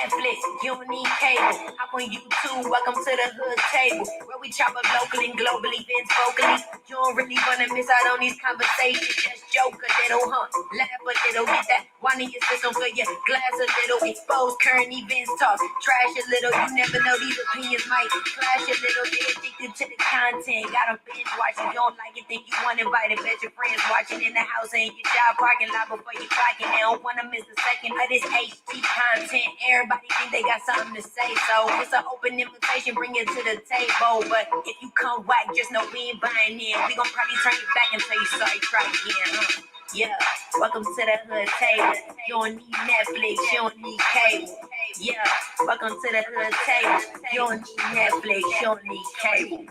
Netflix, you don't need cable. Hop on YouTube, welcome to the hood table, where we chop up local and global events vocally. You don't really wanna miss out on these conversations. Just joke a little, laugh a little, get that wine in your system, fill your glass a little, expose current events, talk trash a little. You never know, these opinions might clash a little. They addicted to the content, got them binge watching. You don't like it, think you want invited, bet your friends watching in the house and your job parking lot before you clocking. They don't wanna miss a second of this HD content. Everybody think they got something to say, so it's an open invitation, bring it to the table. But if you come whack, just know we ain't buying in. We gon' probably turn you back and tell you sorry, try again, Yeah, welcome to the hood table. You don't need Netflix, you don't need cable. Yeah, welcome to the hood table. You don't need Netflix, you don't need cable.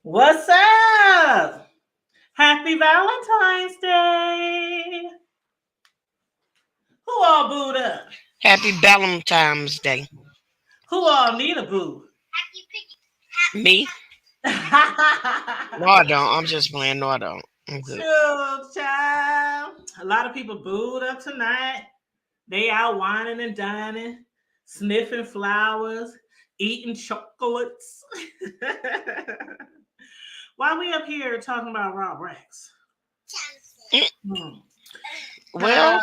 What's up? Happy Valentine's Day. Who all booed up? Happy Valentine's Day. Who all need a boo? Me? No, I don't. I'm just playing. No, I don't. I'm good. Chill, child. A lot of people booed up tonight. They out whining and dining, sniffing flowers, eating chocolates. Why we up here talking about Raw Rex? Well,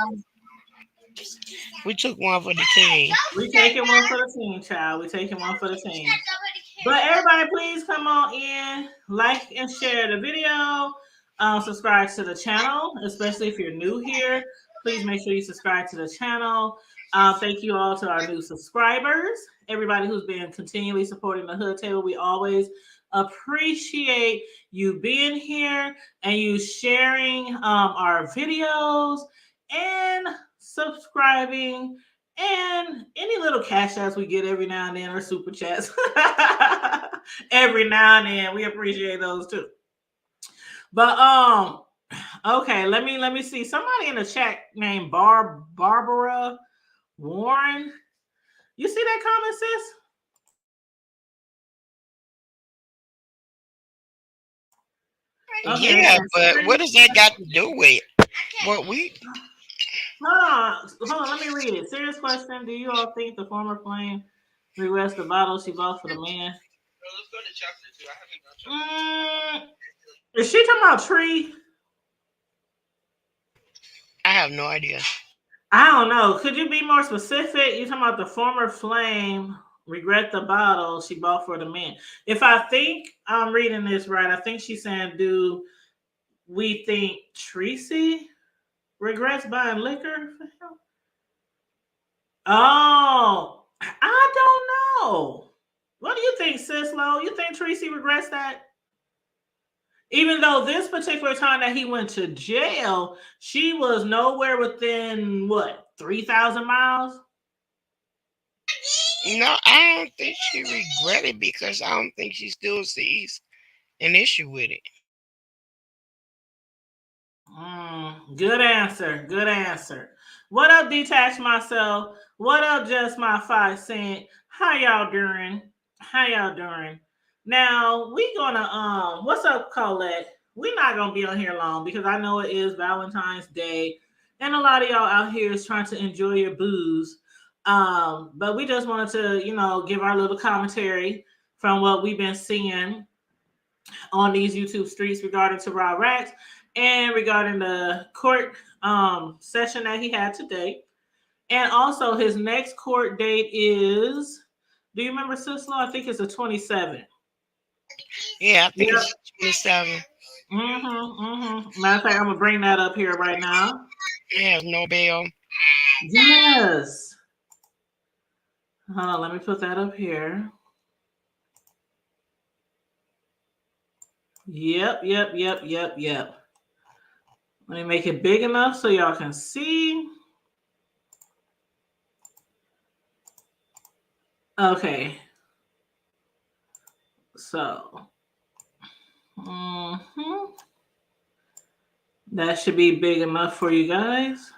we took one for the team. We taking one for the team, child. We taking one for the team. But everybody, please come on in, like and share the video. Subscribe to the channel, especially if you're new here. Please make sure you subscribe to the channel. Thank you all to our new subscribers. Everybody who's been continually supporting the Hood Table. We always appreciate you being here and you sharing our videos and subscribing and any little cash apps we get every now and then, or super chats every now and then. We appreciate those too. But okay, let me see. Somebody in the chat named Barbara Warren. You see that comment, sis? Okay, yeah, but what does that got to do with what we? Hold on, let me read it. Serious question. Do you all think the former flame regrets the bottle she bought for the man? Is she talking about Tree? I have no idea. I don't know. Could you be more specific? You talking about the former flame regret the bottle she bought for the man? If I think I'm reading this right, I think she's saying, do we think Tracy regrets buying liquor for him? Oh, I don't know. What do you think, Sis Lo? You think Tracy regrets that? Even though this particular time that he went to jail, she was nowhere within, 3,000 miles? No, I don't think she regretted because I don't think she still sees an issue with it. Good answer. Good answer. What up, Detach Myself? What up, Just My 5 Cent? How y'all doing? How y'all doing? Now, we gonna, what's up, Colette? We're not gonna be on here long because I know it is Valentine's Day and a lot of y'all out here is trying to enjoy your booze. But we just wanted to, give our little commentary from what we've been seeing on these YouTube streets regarding to Raw Rex and regarding the court session that he had today. And also his next court date is, do you remember, Sislo? I think it's the 27th. Yeah, I think it's 27. Matter of fact, I'm going to bring that up here right now. Yeah, no bail. Yes. Hold on, let me put that up here. Yep. Let me make it big enough so y'all can see. Okay. So. That should be big enough for you guys.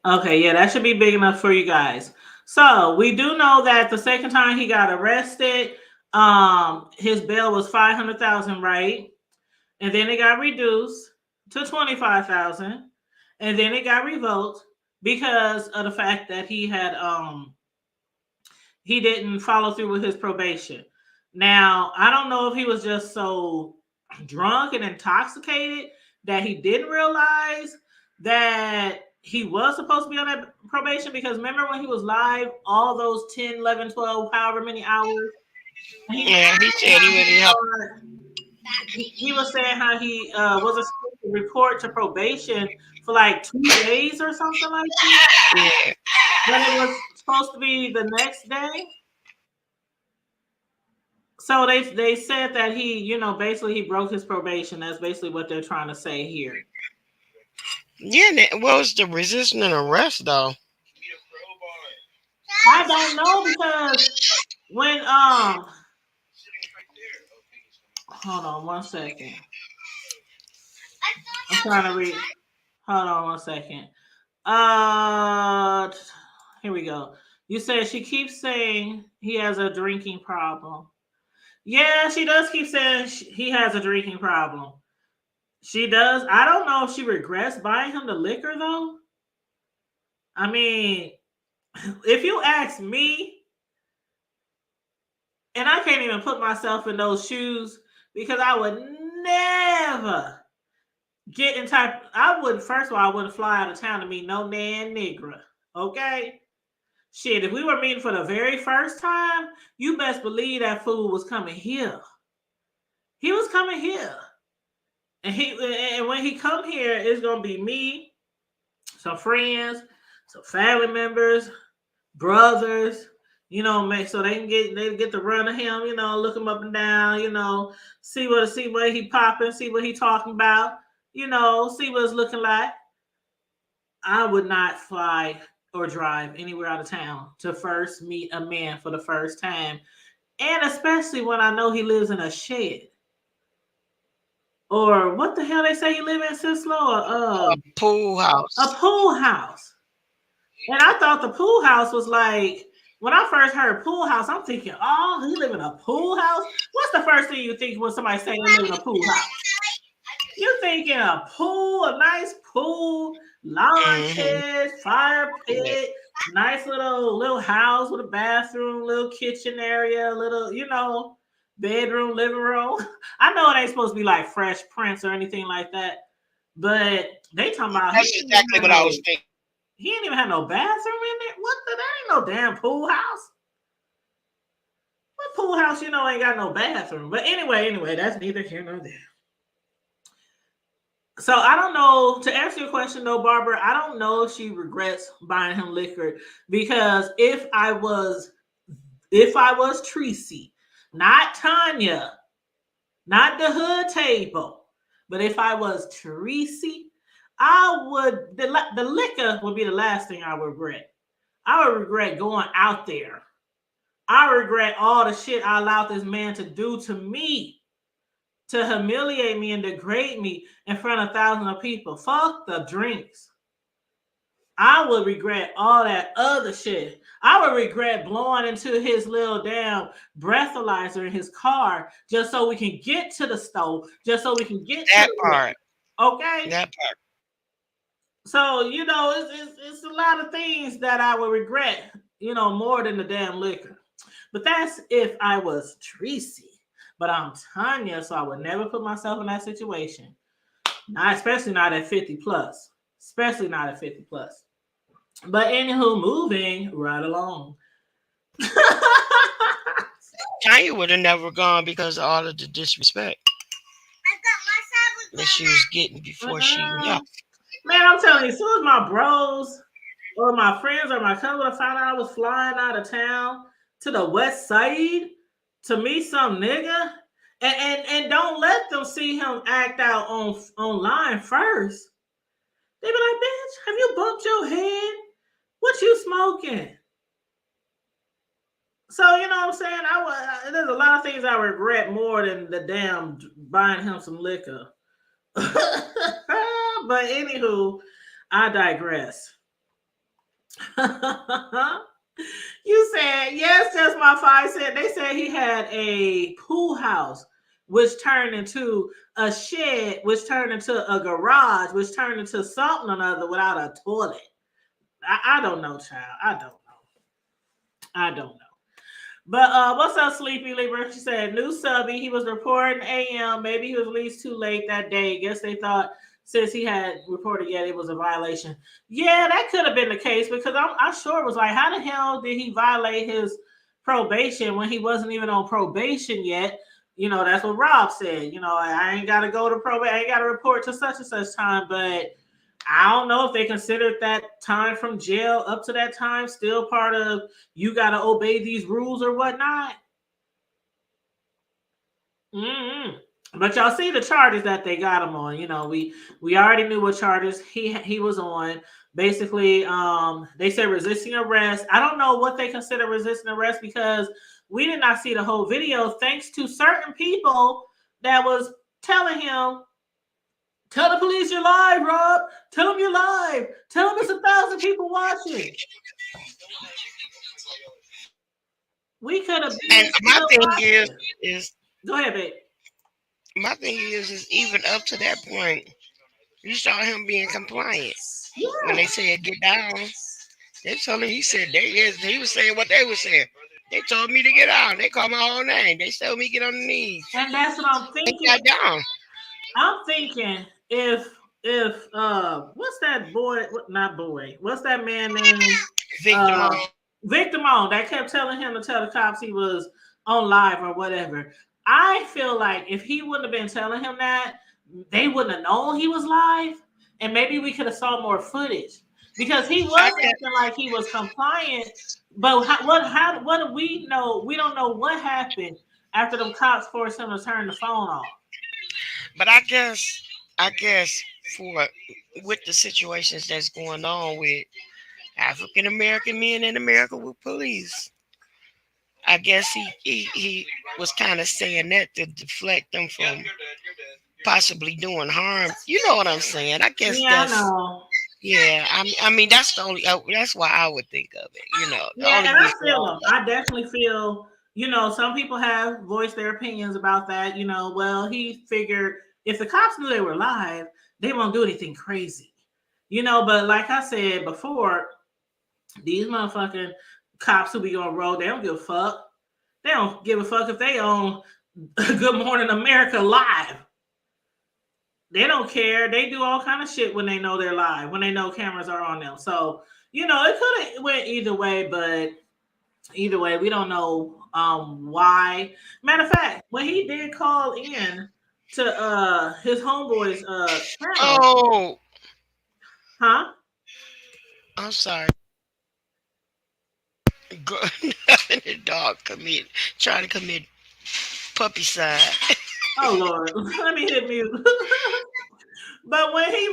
Okay, yeah, that should be big enough for you guys. So we do know that the second time he got arrested, his bail was 500,000, right? And then it got reduced to 25,000, and then it got revoked because of the fact that he didn't follow through with his probation. Now, I don't know if he was just so drunk and intoxicated that he didn't realize that he was supposed to be on that probation, because remember when he was live all those 10, 11, 12, however many hours, and he Yeah, he said he wouldn't help. he was saying how he wasn't supposed to report to probation for like 2 days or something like that, Yeah, but it was supposed to be the next day. So they said that he, basically he broke his probation. That's basically what they're trying to say here. yeah. What was the resisting an arrest though? I don't know because when hold on one second. I'm trying to read. Hold on one second. Uh, Here we go. You said she keeps saying he has a drinking problem. Yeah, she does keep saying he has a drinking problem. She does. I don't know if she regrets buying him the liquor though. I mean, if you ask me, and I can't even put myself in those shoes because I would never get in type. I would first of all, I wouldn't fly out of town to meet no man nigga. Okay, shit. If we were meeting for the very first time, you best believe that fool was coming here. He was coming here, and when he come here, it's gonna be me, some friends, some family members, brothers, make so they get the run of him, look him up and down, see what he popping, see what he talking about, see what it's looking like. I would not fly or drive anywhere out of town to first meet a man for the first time, and especially when I know he lives in a shed. Or what the hell they say he live in, Cislo? A pool A house. pool house. And I thought the pool house was like, when I first heard pool house, I'm thinking, oh, he live in a pool house? What's the first thing you think when somebody say they live in a pool house? You're thinking a pool, a nice pool, lawn Mm-hmm. chairs, fire Yeah. pit, nice little house with a bathroom, little kitchen area, little, bedroom, living room. I know it ain't supposed to be like Fresh Prince or anything like that, but they talking about That's exactly what I was thinking. he ain't even have no bathroom in it. What the? That ain't no damn pool house. What pool house, ain't got no bathroom? But anyway, that's neither here nor there. So I don't know. To answer your question though, Barbara, I don't know if she regrets buying him liquor, because if I was Tracy, not Tanya, not the hood table, but if I was Tracy, I would the liquor would be the last thing I would regret. I would regret going out there. I regret all the shit I allowed this man to do to me, to humiliate me and degrade me in front of thousands of people. Fuck the drinks. I would regret all that other shit. I would regret blowing into his little damn breathalyzer in his car just so we can get to the stove, just so we can get to That the part. liquor. Okay? That part. So, it's a lot of things that I would regret, more than the damn liquor. But that's if I was Tracy. But I'm Tanya, so I would never put myself in that situation. Not especially not at 50 plus. Especially not at 50 plus. But anywho, moving right along. Tanya would have never gone because of all of the disrespect that she was getting before she left. Man, I'm telling you, as soon as my bros or my friends or my cousin found out I was flying out of town to the west side to meet some nigga, and don't let them see him act out online first. They be like, bitch, have you bumped your head? What you smoking? So you know what I'm saying? There's a lot of things I regret more than the damn buying him some liquor. But anywho, I digress. You said, yes, just my 5 cent. They said he had a pool house, which turned into a shed, which turned into a garage, which turned into something or another without a toilet. I don't know, child. I don't know. I don't know. But what's up, Sleepy Libra? She said, new subby. He was reporting AM. Maybe he was released too late that day. Guess they thought since he had reported yet it was a violation. Yeah, that could have been the case because I'm sure it was like, how the hell did he violate his probation when he wasn't even on probation yet? You know, that's what Rob said. You know, I ain't got to go to probation. I ain't got to report to such and such time. But I don't know if they considered that time from jail up to that time still part of you got to obey these rules or whatnot. Mm-hmm. But y'all see the charges that they got him on. You know, we already knew what charges he was on. Basically, they said resisting arrest. I don't know what they consider resisting arrest because we did not see the whole video. Thanks to certain people that was telling him, tell the police you're live, Rob. Tell them you're live. Tell them it's 1,000 people watching. We could have And been my still thing watching. is Go ahead, babe. my thing is even up to that point, you saw him being compliant. When they Yeah. said get down, they told him he said he was saying what they were saying. They told me to get down. They called my whole name. They told me get on the knees. And that's what I'm They thinking. got down. I'm thinking if what's that boy? What not boy? What's that man named Victim uh on. Victor Moan that kept telling him to tell the cops he was on live or whatever. I feel like if he wouldn't have been telling him that, they wouldn't have known he was live, and maybe we could have saw more footage because he I was guess, acting like he was compliant. But what do we know? We don't know what happened after them cops forced him to turn the phone off. but I guess for with the situations that's going on with African American men in America with police, I guess he was kind of saying that to deflect them from possibly doing harm. You know what I'm saying? I guess Yeah, I that's know. yeah. I mean that's the only. That's why I would think of it. You know, the Yeah, only and I reason feel why. them. I definitely feel, some people have voiced their opinions about that. Well, he figured if the cops knew they were live, they won't do anything crazy. But like I said before, these motherfucking cops who be on road, they don't give a fuck. They don't give a fuck if they own Good Morning America live. They don't care. They do all kind of shit when they know they're live, when they know cameras are on them. So, it could have went either way, but either way, we don't know why. Matter of fact, when he did call in to his homeboy's channel, Oh, huh? I'm sorry. Go- the dog trying to commit puppy side. Oh Lord, let me hit mute. But when he,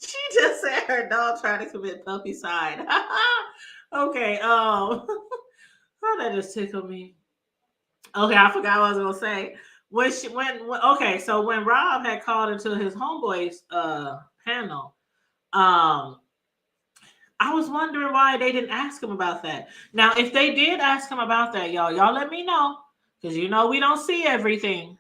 she just said her dog tried to commit puppy side. Okay, how that just tickled me. Okay, I forgot what I was gonna say. Okay, so when Rob had called into his homeboy's panel, um, I was wondering why they didn't ask him about that. Now, if they did ask him about that, y'all let me know. Because we don't see everything.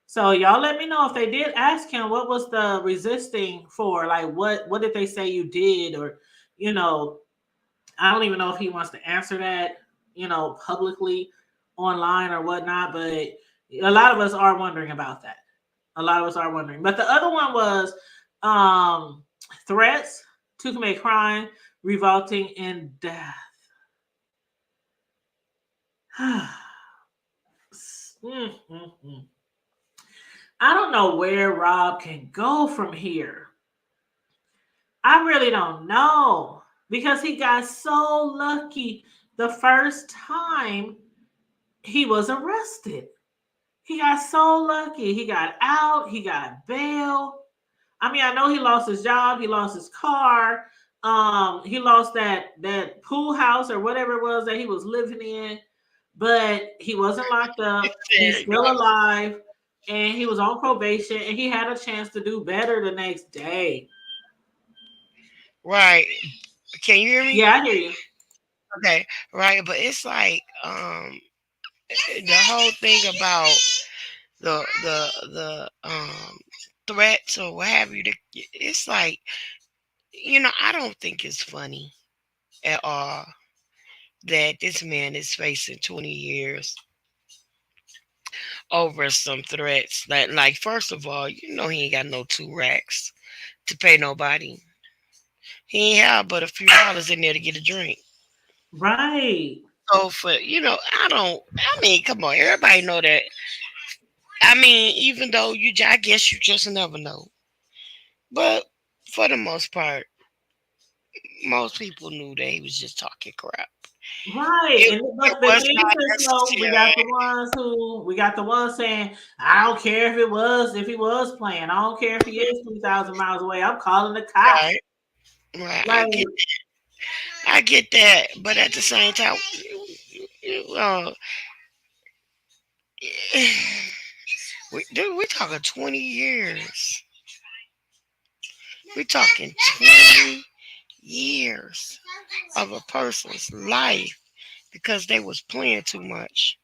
So y'all let me know if they did ask him what was the resisting for, like what did they say you did, or you know, I don't even know if he wants to answer that, publicly online or whatnot, but a lot of us are wondering about that. A lot of us are wondering. But the other one was um threats to commit crime resulting in death. I don't know where Rob can go from here. I really don't know because he got so lucky the first time he was arrested. He got so lucky. He got out, he got bail. I mean, I know he lost his job, he lost his car, he lost that pool house or whatever it was that he was living in, but he wasn't locked up. He's still alive, and he was on probation, and he had a chance to do better the next day. Right. Can you hear me? Yeah, I hear you. Okay, right, but it's like the whole thing about the threats or what have you. It's like, I don't think it's funny at all that this man is facing 20 years over some threats. Like first of all, he ain't got no 2 racks to pay nobody. He ain't have but a few dollars in there to get a drink. Right. So I mean, come on, everybody know that. I mean, even though I guess you just never know. But for the most part, most people knew that he was just talking crap. Right. It, And it but the was thing not is though, necessary. we got the ones saying, I don't care if he was playing. I don't care if he is 2,000 miles away. I'm calling the cops. Right, right. Like, I get that, but at the same time, dude, we talking 20 years. We talking 20 years of a person's life because they was playing too much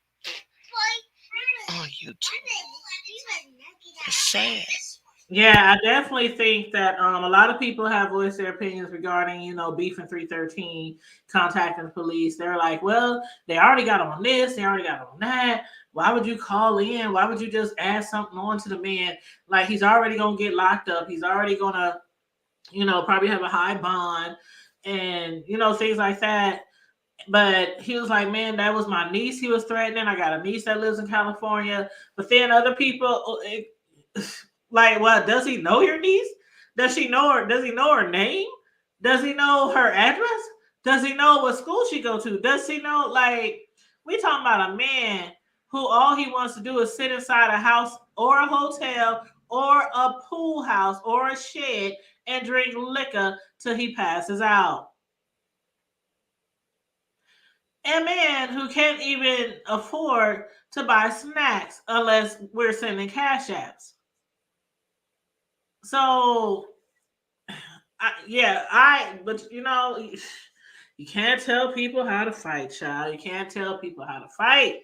on YouTube. It's sad. yeah, I definitely think that a lot of people have voiced their opinions regarding, beef and 313 contacting the police. They're like, well, they already got on this, they already got on that. Why would you call in? Why would you just add something on to the man? Like, he's already gonna get locked up. He's already gonna, probably have a high bond and things like that. But he was like, man, that was my niece he was threatening. I got a niece that lives in California. But then other people, like, well, does he know your niece? Does she know her? Does he know her name? Does he know her address? Does he know what school she go to? Does he know, like, we talking about a man who all he wants to do is sit inside a house or a hotel or a pool house or a shed and drink liquor till he passes out. A man who can't even afford to buy snacks unless we're sending cash apps. So, but you can't tell people how to fight, child. You can't tell people how to fight.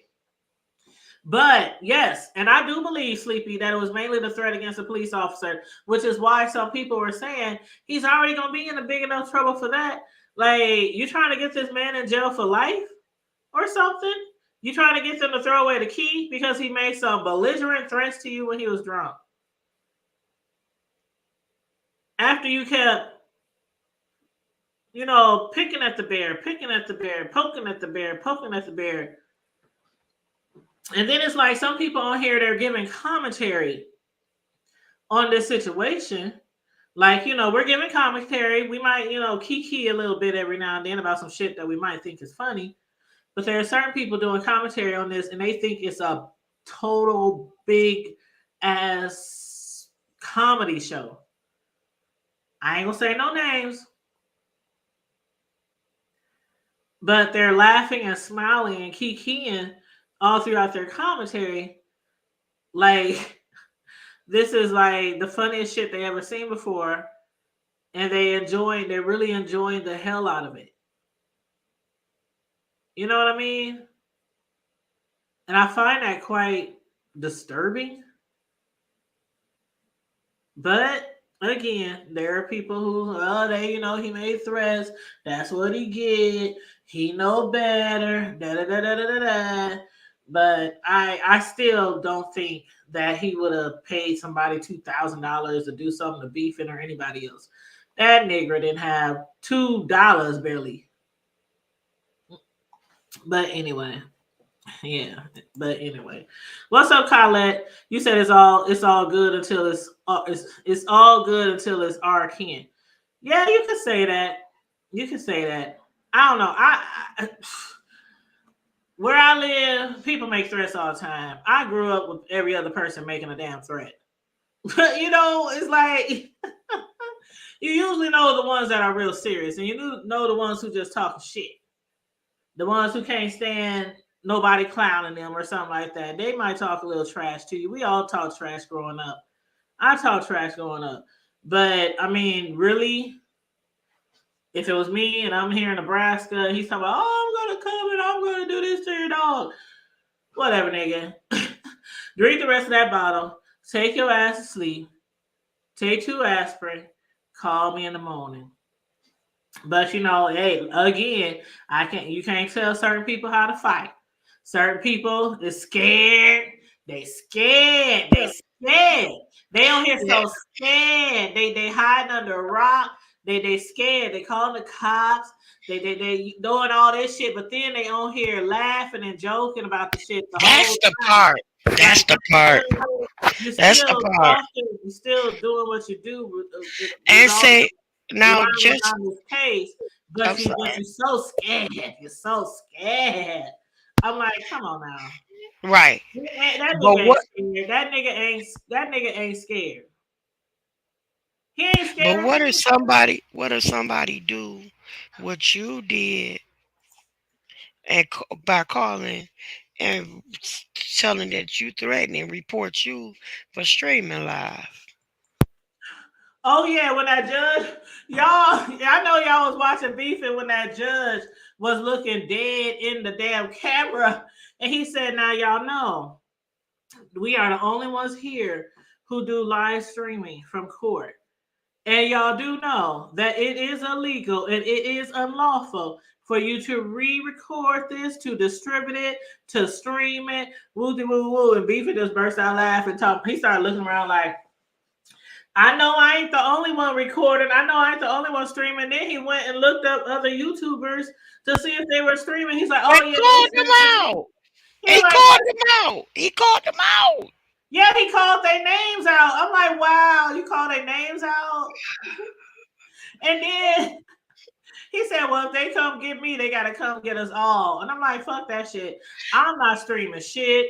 But yes, and I do believe, Sleepy, that it was mainly the threat against a police officer, which is why some people were saying he's already going to be in a big enough trouble for that. Like, you trying to get this man in jail for life or something? You trying to get them to throw away the key because he made some belligerent threats to you when he was drunk? After you kept, picking at the bear, picking at the bear, poking at the bear, poking at the bear. And then it's like some people on here, they're giving commentary on this situation. Like, we're giving commentary. We might, kiki a little bit every now and then about some shit that we might think is funny. But there are certain people doing commentary on this and they think it's a total big ass comedy show. I ain't gonna say no names, but they're laughing and smiling and kikiing all throughout their commentary. Like, this is like the funniest shit they ever seen before, and they're really enjoying the hell out of it. You know what I mean? And I find that quite disturbing. But again, there are people who, he made threats. That's what he get. He know better. Da da da da da da da. But I still don't think that he would have paid somebody $2,000 to do something to Beefing or anybody else. That nigger didn't have $2 barely. But anyway, yeah. But anyway, what's up, Colette? You said it's all good until it's all good until it's our kin. Yeah, you can say that. You can say that. I don't know. Where I live, people make threats all the time. I grew up with every other person making a damn threat. But it's like you usually know the ones that are real serious, and you know the ones who just talking shit. The ones who can't stand nobody clowning them or something like that. They might talk a little trash to you. We all talk trash growing up. I talk trash growing up. But I mean, really, If it was me and I'm here in Nebraska, and he's talking about, oh, I'm gonna come and I'm gonna do this to your dog. Whatever, nigga. Drink the rest of that bottle. Take your ass to sleep. Take 2 aspirin. Call me in the morning. But hey, again, I can't. You can't tell certain people how to fight. Certain people is scared. They scared. They scared. They on here Yeah, so scared. They hiding under a rock. They scared. They calling the cops. They doing all this shit. But then they on here laughing and joking about the shit the that's whole the time. part. Like That's the part. you're That's the still part. talking. You're still doing what you do. And Resolving say now, revolving just around this case, I'm but sorry. you're so scared. You're so scared. I'm like, come on now. Right, That but nigga ain't what? scared. That nigga ain't scared. He ain't But scared of me. what if somebody do what you did and by calling and telling that you threatening report you for streaming live? Oh yeah, when that judge, I know y'all was watching beefing when that judge was looking dead in the damn camera, and he said, "Now y'all know we are the only ones here who do live streaming from court." And y'all do know that it is illegal and it is unlawful for you to re-record this, to distribute it, to stream it, woo woo woo. And Beefy just burst out laughing. He started looking around like, I know I ain't the only one recording. I know I ain't the only one streaming. Then he went and looked up other YouTubers to see if they were streaming. He's like, oh And yeah, they called them streaming. out. He's He like, called them out. He called them out. yeah, he called their names out. I'm like, wow, you call their names out? And then he said, well, if they come get me, they got to come get us all. And I'm like, fuck that shit. I'm not streaming shit.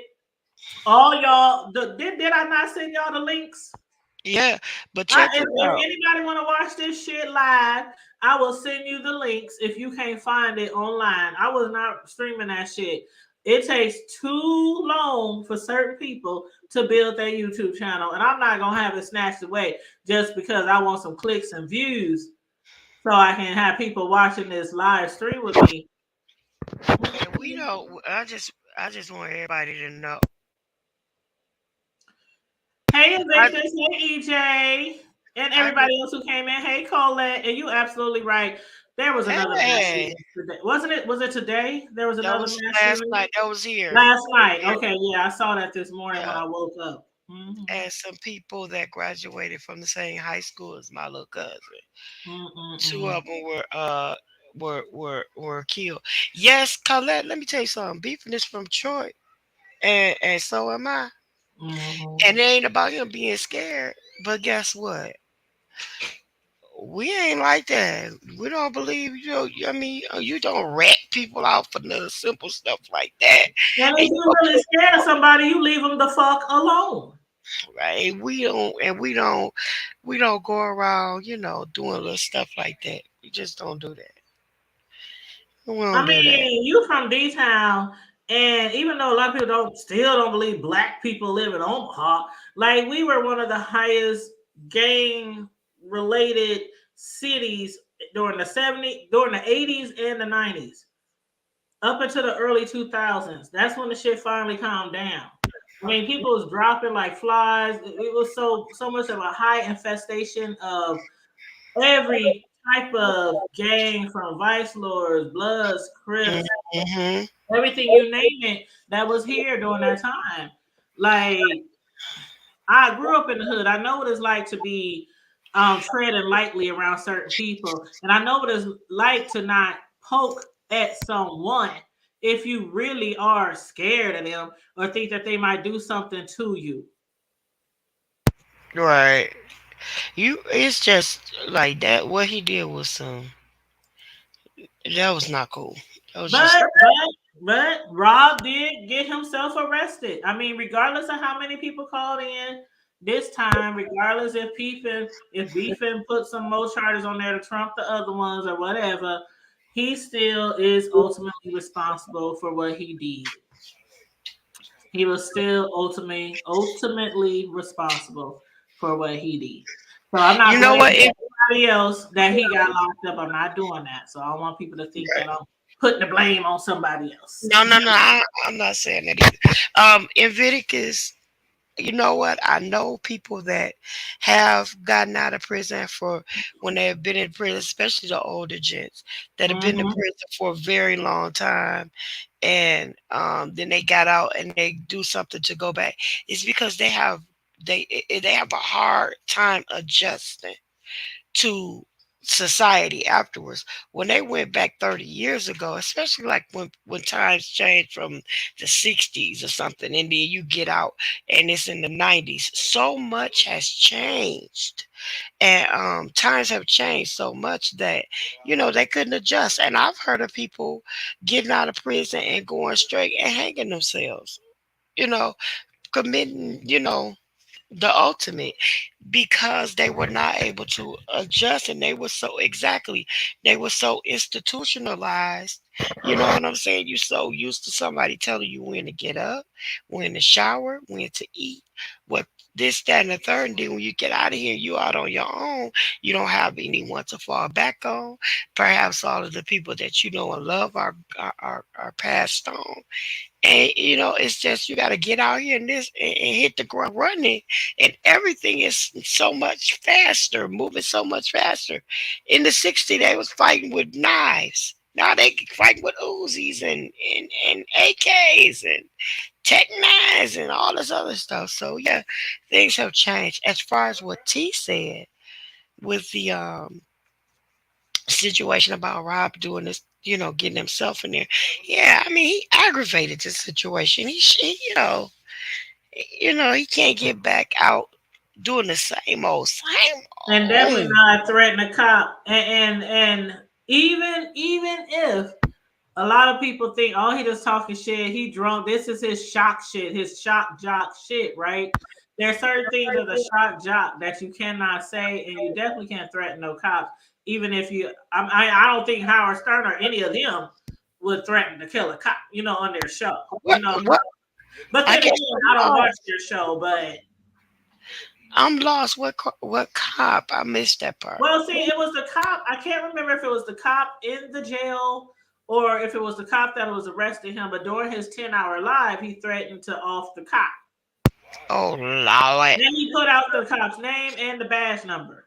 All y'all, did I not send y'all the links? Yeah, but check If this out. anybody want to watch this shit live, I will send you the links if you can't find it online. I was not streaming that shit. It takes too long for certain people to build their YouTube channel, and I'm not gonna have it snatched away just because I want some clicks and views, so I can have people watching this live stream with me. And we don't. I just want everybody to know. Hey I Invictus, hey EJ, and I just everybody else who came in. Hey Colette, and you absolutely right. There was another mass hey. shooting today, wasn't it? Was it today? There was That another was mass last shooting night. That was here. last night. Yeah. Okay, yeah, I saw that this morning when Yeah. I woke up. Mm-hmm. And some people that graduated from the same high school as my little cousin. Two Mm-mm-mm. of them were killed. Yes, Colette. Let me tell you something. Beefing is from Detroit, and so am I. Mm-hmm. And it ain't about him being scared. But guess what? We ain't like that. We don't believe you. I mean, you don't rat people out for the simple stuff like that. And And if you you gonna really scared of somebody, you leave them the fuck alone. right? We don't go around, doing little stuff like that. We just don't do that. We I don't do that. mean, you from D town, and even though a lot of people don't believe black people live in Omaha, like we were one of the highest gang related cities during the 70s, during the 80s and the 90s, up into the early 2000s. That's when the shit finally calmed down. I mean, people was dropping like flies. It was so much of a high infestation of every type of gang, from Vice Lords, Bloods, Crips, Hmm. everything you name it that was here during that time. Like, I grew up in the hood. I know what it's like to be treading lightly around certain people, and I know what it's like to not poke at someone if you really are scared of them or think that they might do something to you. Right. It's just like that. What he did was that was not cool. That was just But Rob did get himself arrested. I mean, regardless of how many people called in this time, regardless if Beefin put some more charges on there to trump the other ones or whatever, he still is ultimately responsible for what he did. He was still ultimately responsible for what he did. So I'm you not know what? blaming If somebody else that he got locked up. I'm not doing that. So I don't want people to think that I'm putting the blame on somebody else. No, no, no. I'm not saying that either. In Leviticus, you know what? I know people that have gotten out of prison for when they have been in prison, especially the older gents that have been in Hmm. prison for a very long time, and then they got out and they do something to go back. It's because they have a hard time adjusting to society afterwards. When they went back 30 years ago, especially like when times changed from the 60s or something, and then you get out and it's in the 90s, so much has changed. And times have changed so much that, they couldn't adjust. And I've heard of people getting out of prison and going straight and hanging themselves, you know, committing, the ultimate, because they were not able to adjust, and they were so institutionalized. You know what I'm saying? You're so used to somebody telling you when to get up, when to shower, when to eat, what this, that, and the third. And then when you get out of here, you out on your own. You don't have anyone to fall back on. Perhaps all of the people that you know and love are passed on. And it's just you got to get out here and hit the ground running, and everything is so much faster, moving so much faster. In the '60s, they was fighting with knives. Now they can fight with Uzis and AKs and Tech Nines and all this other stuff. So yeah, things have changed. As far as what T said with the situation about Rob doing this, getting himself in there. Yeah, I mean, he aggravated the situation. He can't get back out doing the same And definitely old. not threaten a cop. And even if a lot of people think, oh, he just talking shit, he drunk. This is his shock shit, his shock jock shit, right? There are certain things of the shock jock that you cannot say, and you definitely can't threaten no cops. Even if I don't think Howard Stern or any of them would threaten to kill a cop, on their show, What? But I then guess again, I don't watch their show, but I'm lost. What cop? I missed that part. well, see, it was the cop. I can't remember if it was the cop in the jail or if it was the cop that was arresting him. But during his 10-hour live, he threatened to off the cop. Oh Lord. Then he put out the cop's name and the badge number.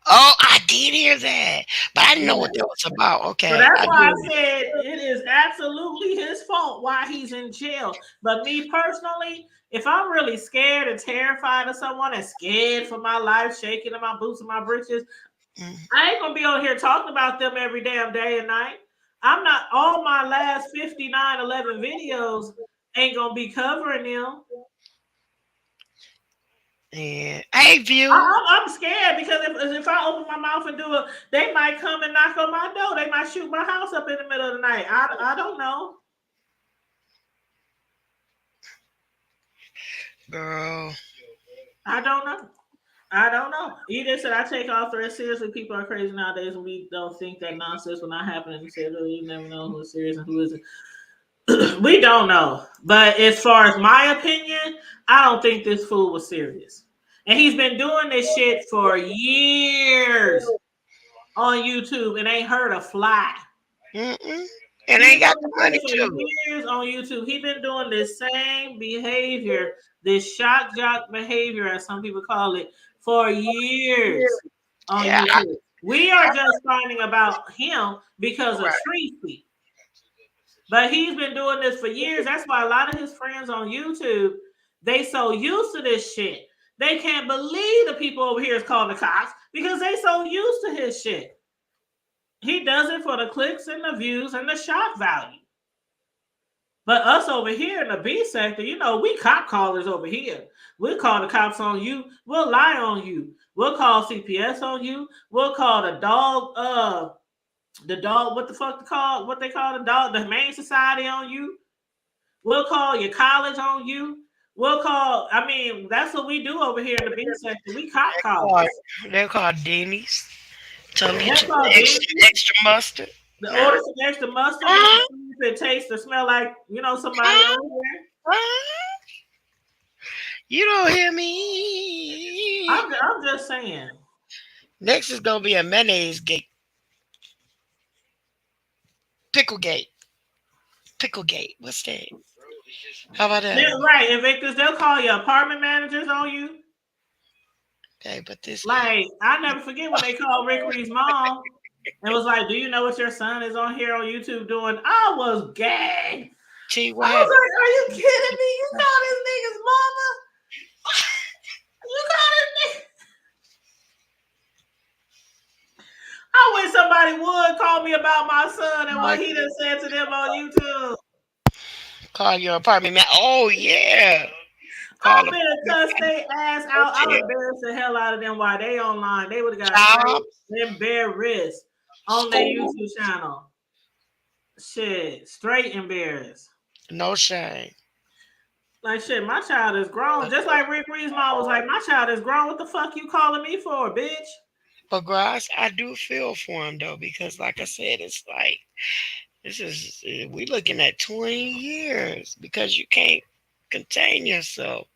Oh, I did hear that, but I didn't know what Yeah. that was about. So Okay, that's I why I did. said it is absolutely his fault why he's in jail. But me personally, if I'm really scared and terrified of someone and scared for my life, shaking in my boots and my britches, Mm. I ain't gonna be on here talking about them every damn day and night. I'm not all my last 5911 videos ain't gonna be covering them. Yeah. Hey, view. I'm scared because if I open my mouth and do it, they might come and knock on my door. They might shoot my house up in the middle of the night. I don't know. Girl. I don't know. I don't know. Edith said I take all threats seriously. People are crazy nowadays and we don't think that nonsense will not happen. And he said, oh, you never know who's serious and who isn't. We don't know. But as far as my opinion, I don't think this fool was serious. And he's been doing this shit for years on YouTube and ain't hurt a fly. Mm-mm. And He's they been got doing the this money shit for too. years on YouTube. He's been doing this same behavior, this shock jock behavior, as some people call it, for years on Yeah. YouTube. We are just finding about him because of Right. Street Speak. But he's been doing this for years. That's why a lot of his friends on YouTube, they so used to this shit. They can't believe the people over here is calling the cops because they so used to his shit. He does it for the clicks and the views and the shock value. But us over here in the B sector, we cop callers over here. We'll call the cops on you. We'll lie on you. We'll call CPS on you. We'll call the dog, what the fuck what they call the dog, the Humane Society on you. We'll call your college on you. I mean, that's what we do over here in the B section. We cop Called, callers. they're called Denny's. Tell them hit That's you with called extra, Denny's. extra mustard. The Nah. order some extra mustard just to Uh, see if it tastes or smell like, somebody uh, on here. uh. You don't hear me. I'm just saying. Next is gonna be a mayonnaise gate, pickle gate, pickle gate. What's that? How about that They're one? right, Invictus. They'll call your apartment managers on you. Okay, but this Like I never forget when they called Rick Reed's mom and was like, "Do you know what your son is on here on YouTube doing?" I was gagged. T, I what was happened? like, "Are you kidding me? You call this nigga's mama? You call this nigga?" I wish somebody would call me about my son and what Like, he done said to them on YouTube. call your apartment man. Oh yeah, call I'm them finna cuss they ass out. I'm embarrassed the hell out of them while they online. They would have got job, straight embarrassed on their school. YouTube channel. Shit, straight embarrassed. No shame. Like shit, my child is grown. Just like Rick Reed's mom was like, my child is grown. What the fuck you calling me for, bitch? But guys, I do feel for him though because, like I said, it's like this is we looking at 20 years because you can't contain yourself.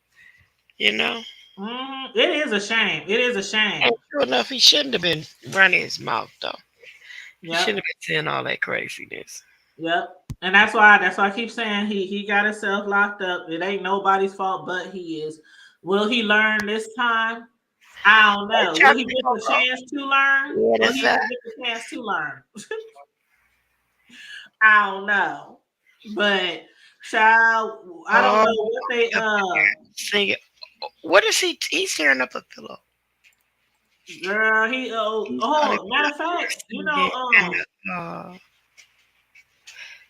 You know. It is a shame. It is a And shame. sure enough, he shouldn't have been running his mouth though. He Yep. shouldn't have been saying all that craziness. Yep. And that's why I keep saying he got himself locked up. It ain't nobody's fault but he is. Will he learn this time? I don't Hey, know. Will he chocolate get the cocoa. chance to learn? Yeah, Will that's he right. even get the chance to learn? I don't know. But child, I don't Oh, know what they singing. What is he? He's tearing up a pillow. girl, he He's gonna oh be matter of up there fact, singing.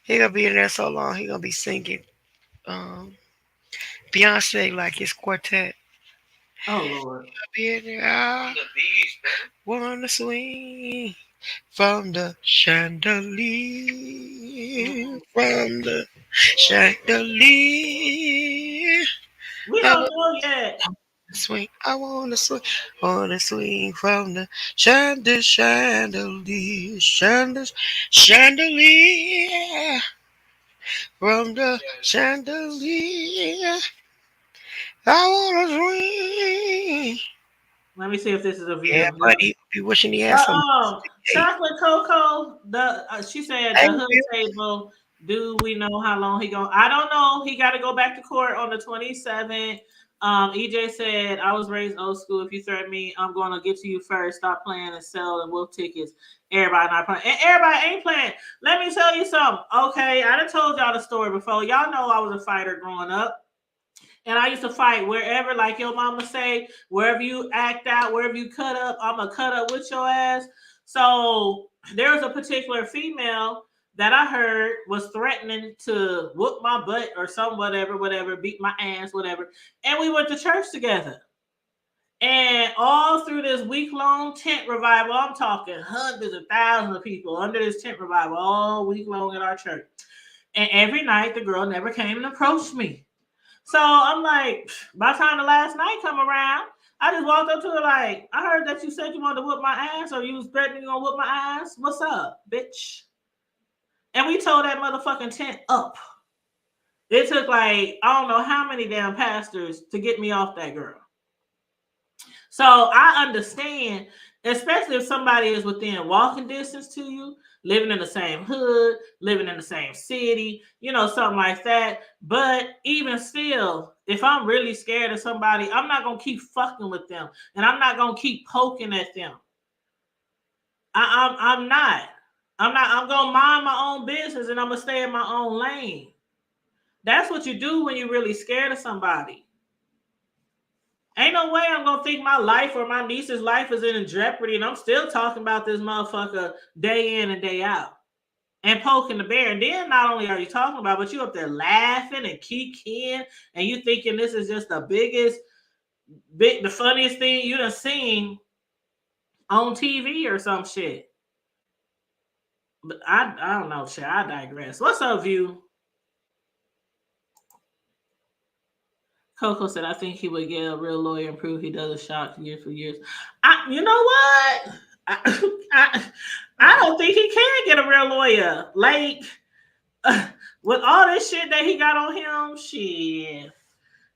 He gonna be in there so long. He gonna be singing um, Beyonce like his quartet. oh Lord. He'll be in there. I wanna swing from the chandelier, Mm-mm. from the chandelier. We I don't know yet. swing. I wanna swing from the chandelier, from the chandelier. I wanna swing. Let me see if this is a Yeah, view. buddy, be wishing he had some. Hey, Chocolate Cocoa. The she said hey, the hood table. Do we know how long he going? I don't know. He got to go back to court on the 27th. EJ said I was raised old school. If you threaten me, I'm going to get to you first. Stop playing and sell and wolf tickets. Everybody not playing, and everybody ain't playing. Let me tell you something. Okay, I done told y'all the story before. Y'all know I was a fighter growing up. And I used to fight wherever, like your mama say, wherever you act out, wherever you cut up, I'm gonna cut up with your ass. So there was a particular female that I heard was threatening to whoop my butt or some whatever, beat my ass, whatever. And we went to church together. And all through this week long tent revival, I'm talking hundreds of thousands of people under this tent revival all week long at our church. And every night the girl never came and approached me. So I'm like, by the time the last night come around, I just walked up to her like, I heard that you said you wanted to whoop my ass or you was threatening you gonna whoop my ass. What's up, bitch? And we told that motherfucking tent up. It took like, I don't know how many damn pastors to get me off that girl. So I understand, especially if somebody is within walking distance to you, living in the same hood, living in the same city, something like that. But even still, if I'm really scared of somebody, I'm not gonna keep fucking with them, and I'm not gonna keep poking at them. I'm not. I'm not. I'm gonna mind my own business, and I'm gonna stay in my own lane. That's what you do when you're really scared of somebody. Ain't no way I'm gonna think my life or my niece's life is in jeopardy, and I'm still talking about this motherfucker day in and day out and poking the bear. And then not only are you talking about, but you up there laughing and kikiing, and you thinking this is just the the funniest thing you done seen on TV or some shit. But I don't know, shit. I digress. What's up, View? Coco said, I think he would get a real lawyer and prove he does a shot year for years. You know what? I, I don't think he can get a real lawyer. Like, with all this shit that he got on him, shit,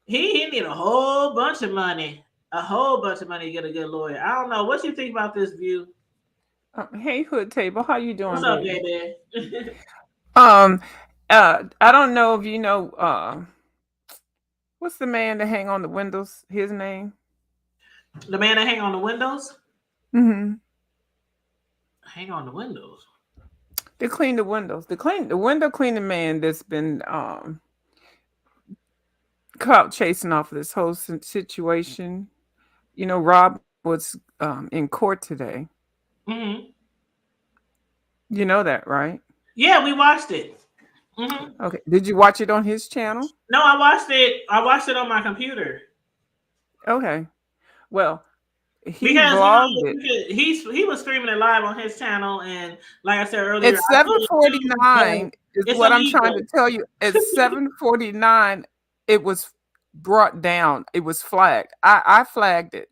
he need a whole bunch of money. A whole bunch of money to get a good lawyer. I don't know. What you think about this view? Hey, Hood Table, how you What's doing, up, baby? baby? Um, I don't know if you know, what's the man that hang on the windows? His name? The man that hang on the windows? Mm-hmm. Hang on the windows. They clean the windows. The window cleaning man that's been clout chasing off of this whole situation. You know, Rob was in court today. Hmm. You know that, right? Yeah, we watched it. Hmm. Okay. Did you watch it on his channel? No, I watched it. I watched it on my computer Okay. Well, he because vlogged it. he was streaming it live on his channel, and like I said earlier, At I could too, but 7:49 is it's what I'm trying to illegal. tell you. At 7:49, it was brought down. It was flagged. I flagged it.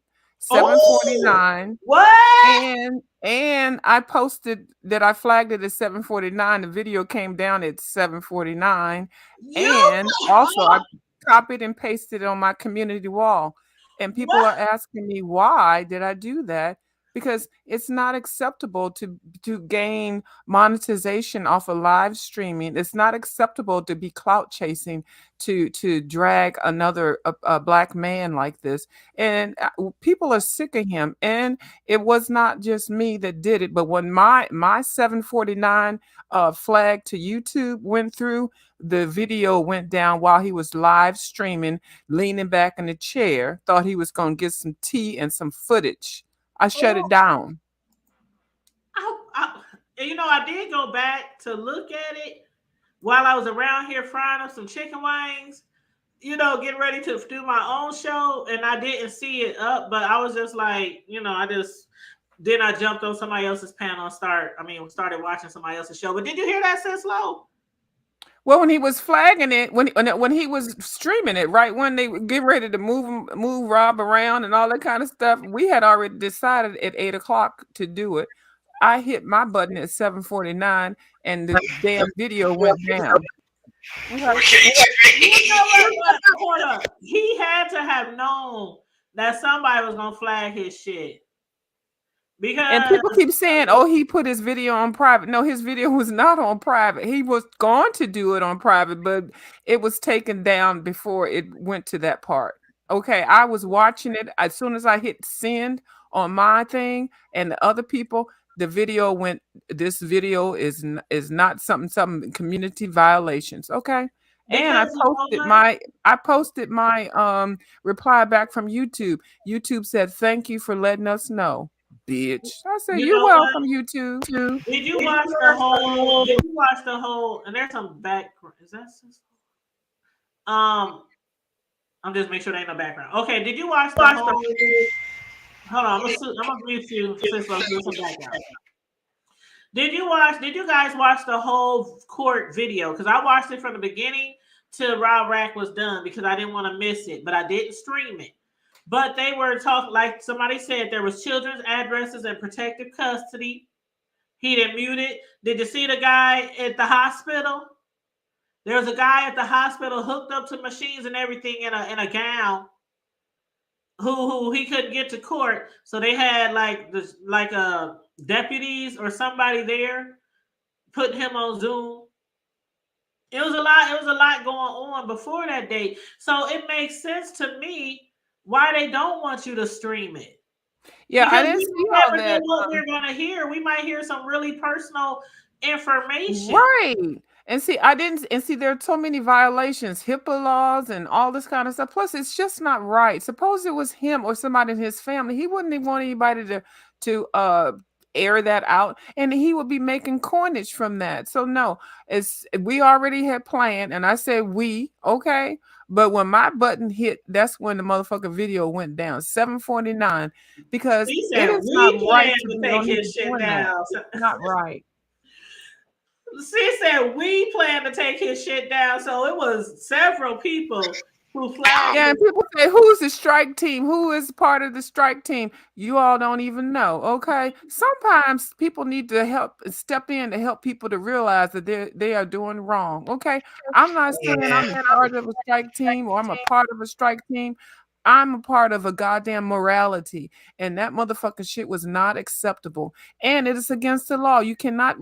Oh, 7:49. what? And I posted that I flagged it at 7:49. The video came down at 7:49. You? And also I copied and pasted it on my community wall. And people What? are asking me why did I do that? Because it's not acceptable to gain monetization off of live streaming. It's not acceptable to be clout chasing to drag another a black man like this. And people are sick of him. And it was not just me that did it, but when my 749 flag to YouTube went through, the video went down while he was live streaming, leaning back in the chair, thought he was going to get some tea and some footage. I shut it Oh, down. and I did go back to look at it while I was around here frying up some chicken wings. Getting ready to do my own show, and I didn't see it up, but I was just like, I jumped on somebody else's panel and started watching somebody else's show. But did you hear that, Sis Low? Well, when he was flagging it, when he was streaming it, right when they were getting ready to move Rob around and all that kind of stuff, we had already decided at 8 o'clock to do it. I hit my button at 7:49, and the damn video went down. Okay. You know what? But hold up, he had to have known that somebody was gonna flag his shit And because people keep saying, "Oh, he put his video on private." No, his video was not on private. He was going to do it on private, but it was taken down before it went to that part. Okay, I was watching it as soon as I hit send on my thing, and the other people, the video went. This video is not something community violations. Okay, and because you know what? I posted my reply back from YouTube. YouTube said, "Thank you for letting us know." Bitch. I said, You "You're know what? welcome, YouTube." Did you watch the whole? Did you watch the whole? And there's some background. Is that? Um, I'm just make sure there ain't no background. Okay, did you watch the whole? Hold on, I'm gonna mute you since there's some background. Did you guys watch the whole court video? Because I watched it from the beginning till Rob Rack was done because I didn't want to miss it, but I didn't stream it. But they were talking like somebody said there was children's addresses in protective custody. He didn't mute it. Did you see the guy at the hospital? There was a guy at the hospital hooked up to machines and everything in a gown who he couldn't get to court. So they had deputies or somebody there putting him on Zoom. It was a lot. It was a lot going on before that date. So it makes sense to me why they don't want you to stream it Yeah, I because didn't we see all never know that. what we're going to hear. We might hear some really personal information. Right. And see, I didn't, and see, there are so many violations, HIPAA laws, and all this kind of stuff. Plus, it's just not right. Suppose it was him or somebody in his family, he wouldn't even want anybody to air that out, and he would be making coinage from that. So no, it's we already had planned, and I said we okay. But when my button hit, that's when the motherfucker video went down, 7:49, because He it said is not we right plan to to be take on here his shit doing that. down. It's not right. She said we plan to take his shit down. So it was several people who flagged Yeah, and it. people say, "Who's the strike team? Who is part of the strike team?" You all don't even know. Okay, sometimes people need to help step in to help people to realize that they are doing wrong. Okay, I'm not saying I'm in charge of a strike team or I'm a part of a strike team. I'm a part of a goddamn morality, and that motherfucking shit was not acceptable. And it is against the law. You cannot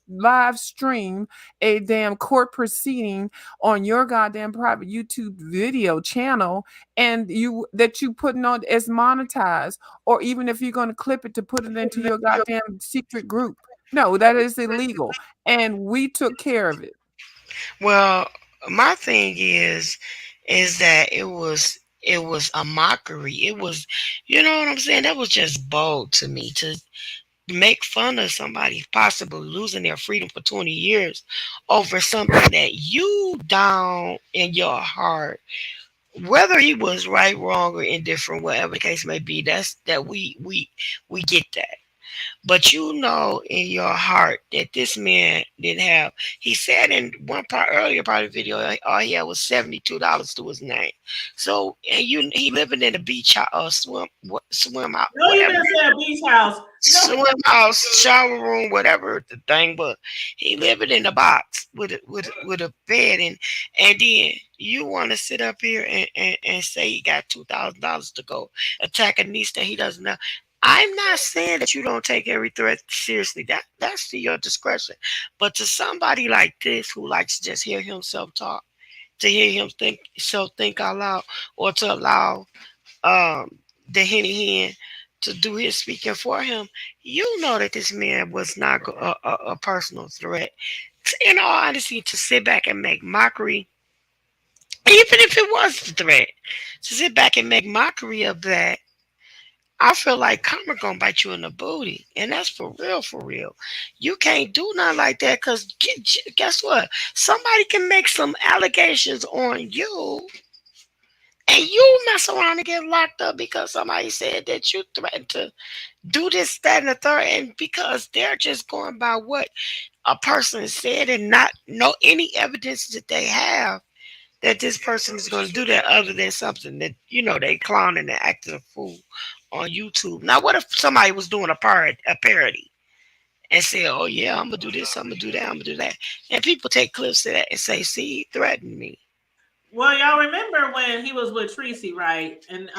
live stream a damn court proceeding on your goddamn private YouTube video channel and you putting on as monetized, or even if you're going to clip it to put it into your goddamn secret group. No, that is illegal. And we took care of it. Well, my thing is that it was a mockery. It was, you know what I'm saying? That was just bold to me to make fun of somebody possibly losing their freedom for 20 years over something that you down in your heart, whether he was right, wrong, or indifferent, whatever the case may be. That's that we get that. But you know in your heart that this man didn't have. He said in one part earlier part of the video, all he had was $72 to his name. So and he living in a beach house, swim out, No, you whatever, didn't say a beach house. No. swim house, shower room, whatever the thing. But he living in a box with a bed, and then you want to sit up here and say he got $2,000 to go attack a niece that he doesn't know. I'm not saying that you don't take every threat seriously. That's to your discretion. But to somebody like this who likes to just hear himself talk, to hear him think out loud, or to allow the henny hen to do his speaking for him, you know that this man was not a personal threat. In all honesty, to sit back and make mockery, even if it was a threat, to sit back and make mockery of that, I feel like karma gonna bite you in the booty, and that's for real, for real. You can't do nothing like that because guess what? Somebody can make some allegations on you, and you mess around and get locked up because somebody said that you threatened to do this, that, and the third, and because they're just going by what a person said and not know any evidence that they have that this person is going to do that other than something that they clowning and acting a fool on YouTube. Now, what if somebody was doing a parody and say, "Oh yeah, I'm gonna do this, I'm gonna do that, I'm gonna do that," and people take clips of that and say, "See, he threatened me." Well, y'all remember when he was with Tracy, right? And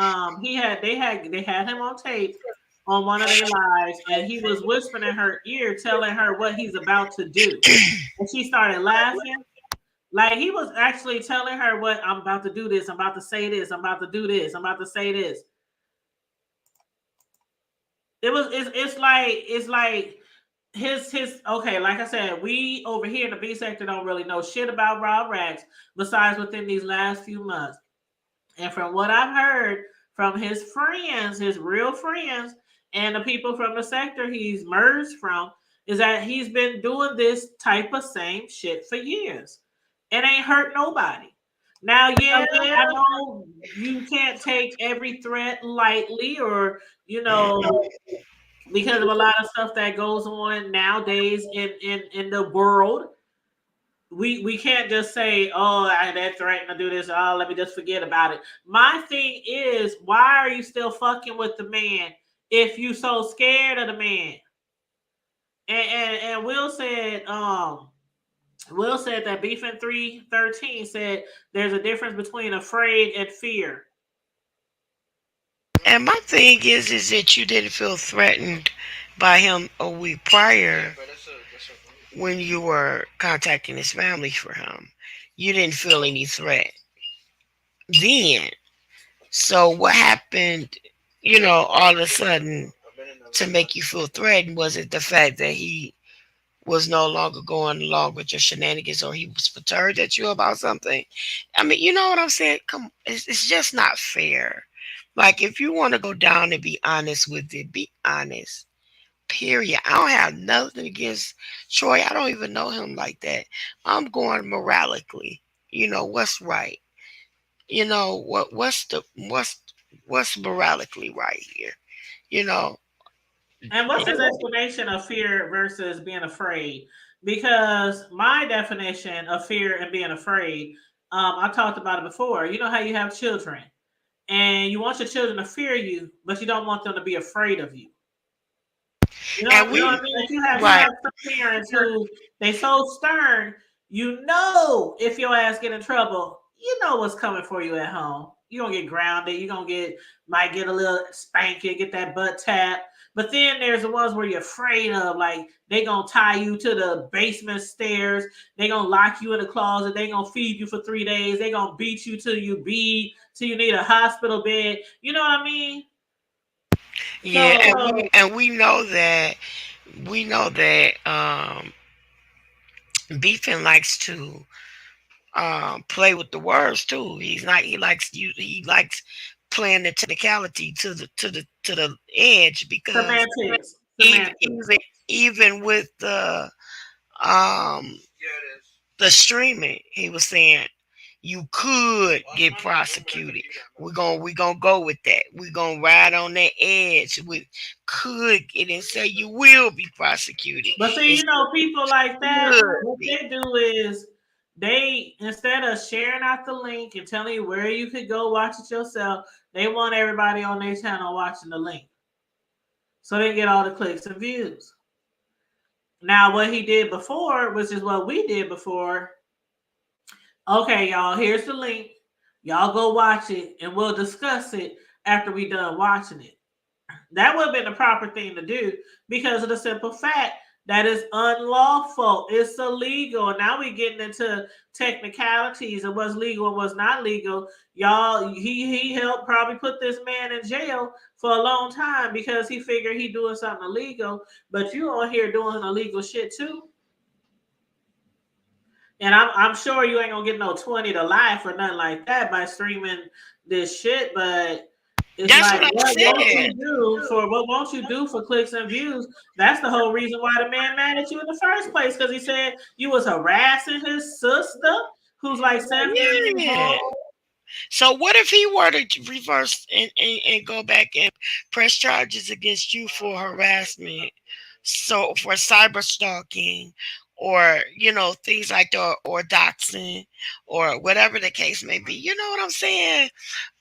they had him on tape on one of their lives, and he was whispering in her ear, telling her what he's about to do, and she started laughing. Like he was actually telling her what I'm about to do this, I'm about to say this, I'm about to do this, I'm about to say this. It's like his okay, like I said, we over here in the B sector don't really know shit about Rob Rags besides within these last few months. And from what I've heard from his friends, his real friends, and the people from the sector he's merged from, is that he's been doing this type of same shit for years. It ain't hurt nobody. Now, yeah, I know you can't take every threat lightly, or you know, because of a lot of stuff that goes on nowadays in the world. We can't just say, oh, that threatened to do this. Oh, let me just forget about it. My thing is, why are you still fucking with the man if you so scared of the man? And Will said that Beef in 313 said there's a difference between afraid and fear. And my thing is that you didn't feel threatened by him a week prior when you were contacting his family for him. You didn't feel any threat then. So what happened, all of a sudden to make you feel threatened? Was it the fact that he was no longer going along with your shenanigans, or he was perturbed at you about something? I mean, you know what I'm saying? Come, it's just not fair. Like, if you want to go down and be honest with it, be honest. Period. I don't have nothing against Troy. I don't even know him like that. I'm going morally. What's right? What's morally right here? You know, And what's his explanation of fear versus being afraid? Because my definition of fear and being afraid, I talked about it before. You know how you have children, and you want your children to fear you, but you don't want them to be afraid of you. and You know we what I mean? Like you right. have some parents who they so stern. If your ass get in trouble, you know what's coming for you at home. you're gonna get grounded. You're gonna get might get a little spanking, get that butt tap. But then there's the ones where you're afraid of, like they gonna tie you to the basement stairs. They gonna lock you in the closet. They gonna feed you for 3 days. They gonna beat you till you bleed, till you need a hospital bed. You know what I mean? Yeah, So and we know that Beefing likes to play with the words too. He likes playing the technicality to the edge because semantics, even semantics. even with um the streaming, he was saying you could get prosecuted. We gonna go with that. We're gonna ride on that edge. We could get and say you will be prosecuted. But see, It's you know, people like that, could what be. they do is they, instead of sharing out the link and telling you where you could go watch it yourself, they want everybody on their channel watching the link. So they get all the clicks and views. Now, what he did before, which is what we did before, okay, y'all, here's the link. Y'all go watch it and we'll discuss it after we done watching it. That would have been the proper thing to do because of the simple fact that is unlawful. It's illegal. Now we getting into technicalities of what's legal and what's not legal. Y'all, he helped probably put this man in jail for a long time because he figured he doing something illegal. But you on here doing illegal shit too. And I'm sure you ain't gonna get no 20 to life or nothing like that by streaming this shit, but it's That's like what I said. what won't you do for clicks and views? That's the whole reason why the man mad at you in the first place, because he said you was harassing his sister who's like 70 years Yeah. old. So what if he were to reverse and go back and press charges against you for harassment, so for cyber stalking, or things like that, or doxing, or whatever the case may be? You know what I'm saying?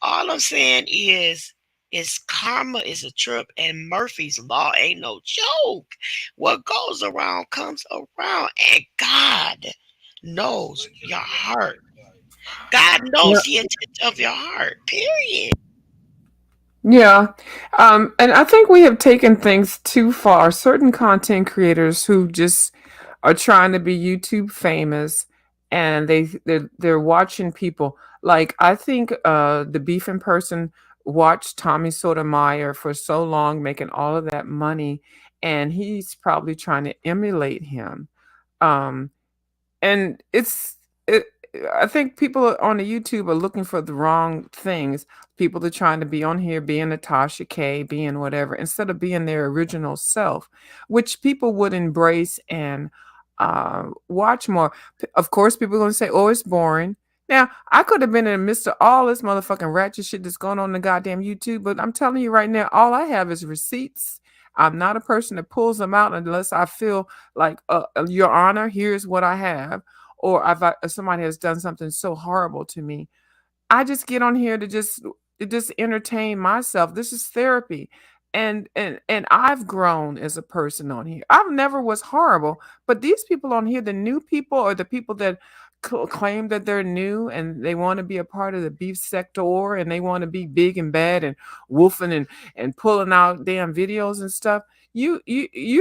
All I'm saying is karma is a trip, and Murphy's law ain't no joke. What goes around comes around, and God knows your heart. God knows the intent of your heart. Period. Yeah. And I think we have taken things too far. Certain content creators who just are trying to be YouTube famous and they're watching people. Like I think the beefing person watched Tommy Sotomayor for so long making all of that money and he's probably trying to emulate him. Um and it, I think people on the YouTube are looking for the wrong things. People are trying to be on here being Natasha K, being whatever, instead of being their original self, which people would embrace and watch more. Of course, people are going to say, "Oh, it's boring." Now, I could have been in the midst of all this motherfucking ratchet shit that's going on in the goddamn YouTube, but I'm telling you right now, all I have is receipts. I'm not a person that pulls them out unless I feel like, Your Honor, here's what I have, or if somebody has done something so horrible to me. I just get on here to just entertain myself. This is therapy. And I've grown as a person on here. I've never was horrible, but these people on here, the new people or the people that claim that they're new and they want to be a part of the beef sector and they want to be big and bad and woofing and pulling out damn videos and stuff. You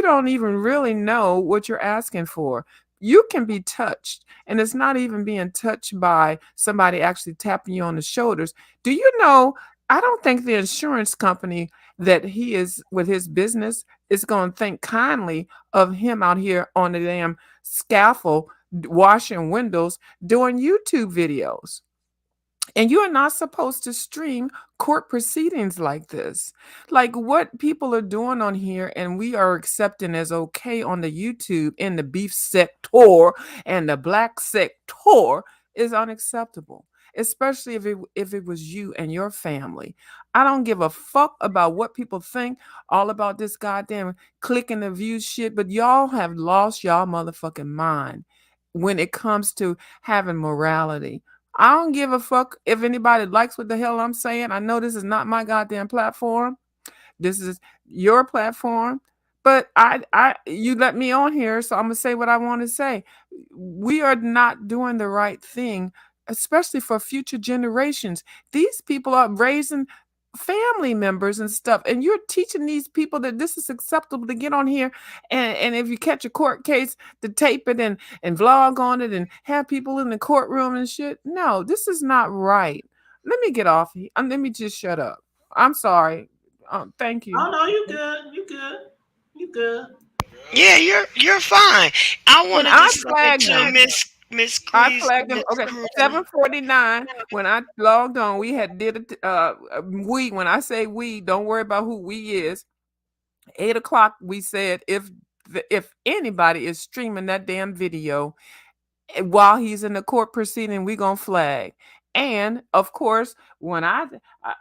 don't even really know what you're asking for. You can be touched, and it's not even being touched by somebody actually tapping you on the shoulders. Do you know? I don't think the insurance company that he is with his business is going to think kindly of him out here on the damn scaffold washing windows doing YouTube videos. And you are not supposed to stream court proceedings like this. Like what people are doing on here, and we are accepting as okay on the YouTube in the beef sector and the black sector is unacceptable. Especially if it was you and your family. I don't give a fuck about what people think all about this goddamn clicking the views shit, but y'all have lost y'all motherfucking mind when it comes to having morality. I don't give a fuck if anybody likes what the hell I'm saying. I know this is not my goddamn platform. This is your platform. But you let me on here, so I'm gonna say what I want to say. We are not doing the right thing especially for future generations. These people are raising family members and stuff, and you're teaching these people that this is acceptable to get on here and if you catch a court case to tape it and vlog on it and have people in the courtroom and shit. No, this is not right. Let me get off here. Let me just shut up. I'm sorry. Thank you. Oh no, you good. You good. You good. Yeah, you're fine. I When wanted to I say flagged to them, Miss I Chris, flagged them. Miss Okay, Cruiser. 7:49. When I logged on, we had did it. We, when I say we, don't worry about who we is. 8 o'clock, we said if anybody is streaming that damn video while he's in the court proceeding, we gonna flag. And of course, when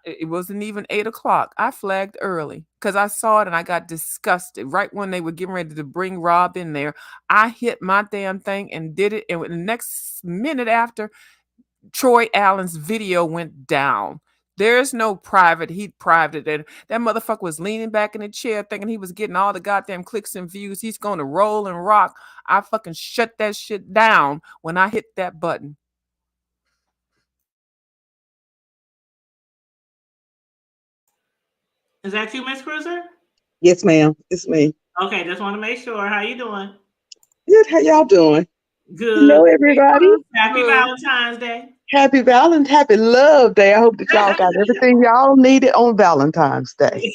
it wasn't even 8 o'clock. I flagged early because I saw it and I got disgusted. Right when they were getting ready to bring Rob in there, I hit my damn thing and did it. And the next minute after, Troy Allen's video went down. There's no private. He private it. That motherfucker was leaning back in the chair thinking he was getting all the goddamn clicks and views. He's going to roll and rock. I fucking shut that shit down when I hit that button. Is that you, Miss Cruiser? Yes, ma'am. It's me. Okay, just want to make sure. How you doing? Good. How y'all doing? Good. Hello, everybody. Happy Good. Valentine's Day. Happy Love Day. I hope that y'all got everything y'all needed on Valentine's Day.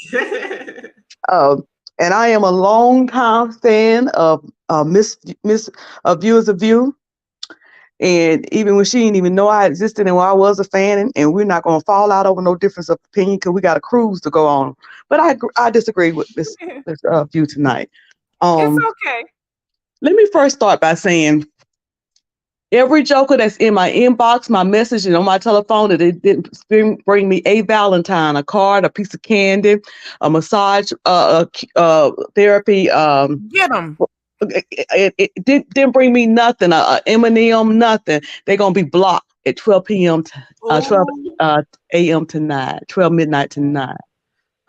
Um, and I am a long time fan of Miss Viewers of View. And even when she didn't even know I existed and when I was a fan, and we're not going to fall out over no difference of opinion because we got a cruise to go on. But I disagree with this View tonight. It's Um, okay. Let me first start by saying every joker that's in my inbox, my message, and on my telephone that it didn't bring me a Valentine, a card, a piece of candy, a massage, therapy. Get him. It didn't bring me nothing, a M&M, nothing. They're gonna be blocked at 12 p.m. 12 a.m. to 9, 12 midnight to 9.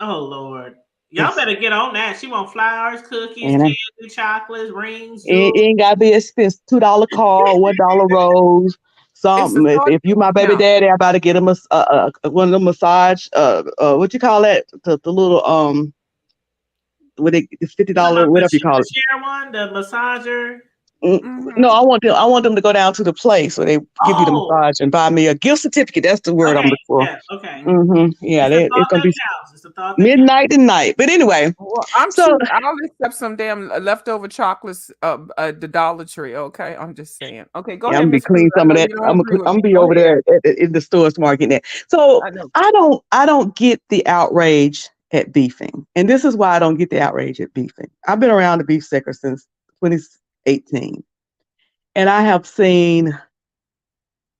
Oh Lord. Y'all Yes. better get on that. She want flowers, cookies, And candy, chocolates, rings, it jewelry. ain't gotta be expensive. $2 car, $1 rose. It's a Something. thought If you my baby count. daddy, I about to get him one of the massage. What you call that? The little what it's You talking $50, about whatever you call the it. share one, the massager? No, Mm-hmm. I want them to go down to the place where they give you the Oh, massage and buy me a gift certificate. That's the word I'm okay. looking for. Yeah, okay. Yeah, It's the it's thought gonna that be counts. It's the thought that counts. midnight and night. But anyway, Well, so I'll accept some damn leftover chocolates the Dollar Tree. Okay, I'm just saying. Okay, go yeah, I'm ahead, gonna be Miss Cruz. clean I some of know that. you don't agree with I'm me. gonna be Go over ahead. there in the store tomorrow getting that. So I know. I don't get the outrage at beefing, and this is why I don't get the outrage at beefing. I've been around the beef sector since 2018, and I have seen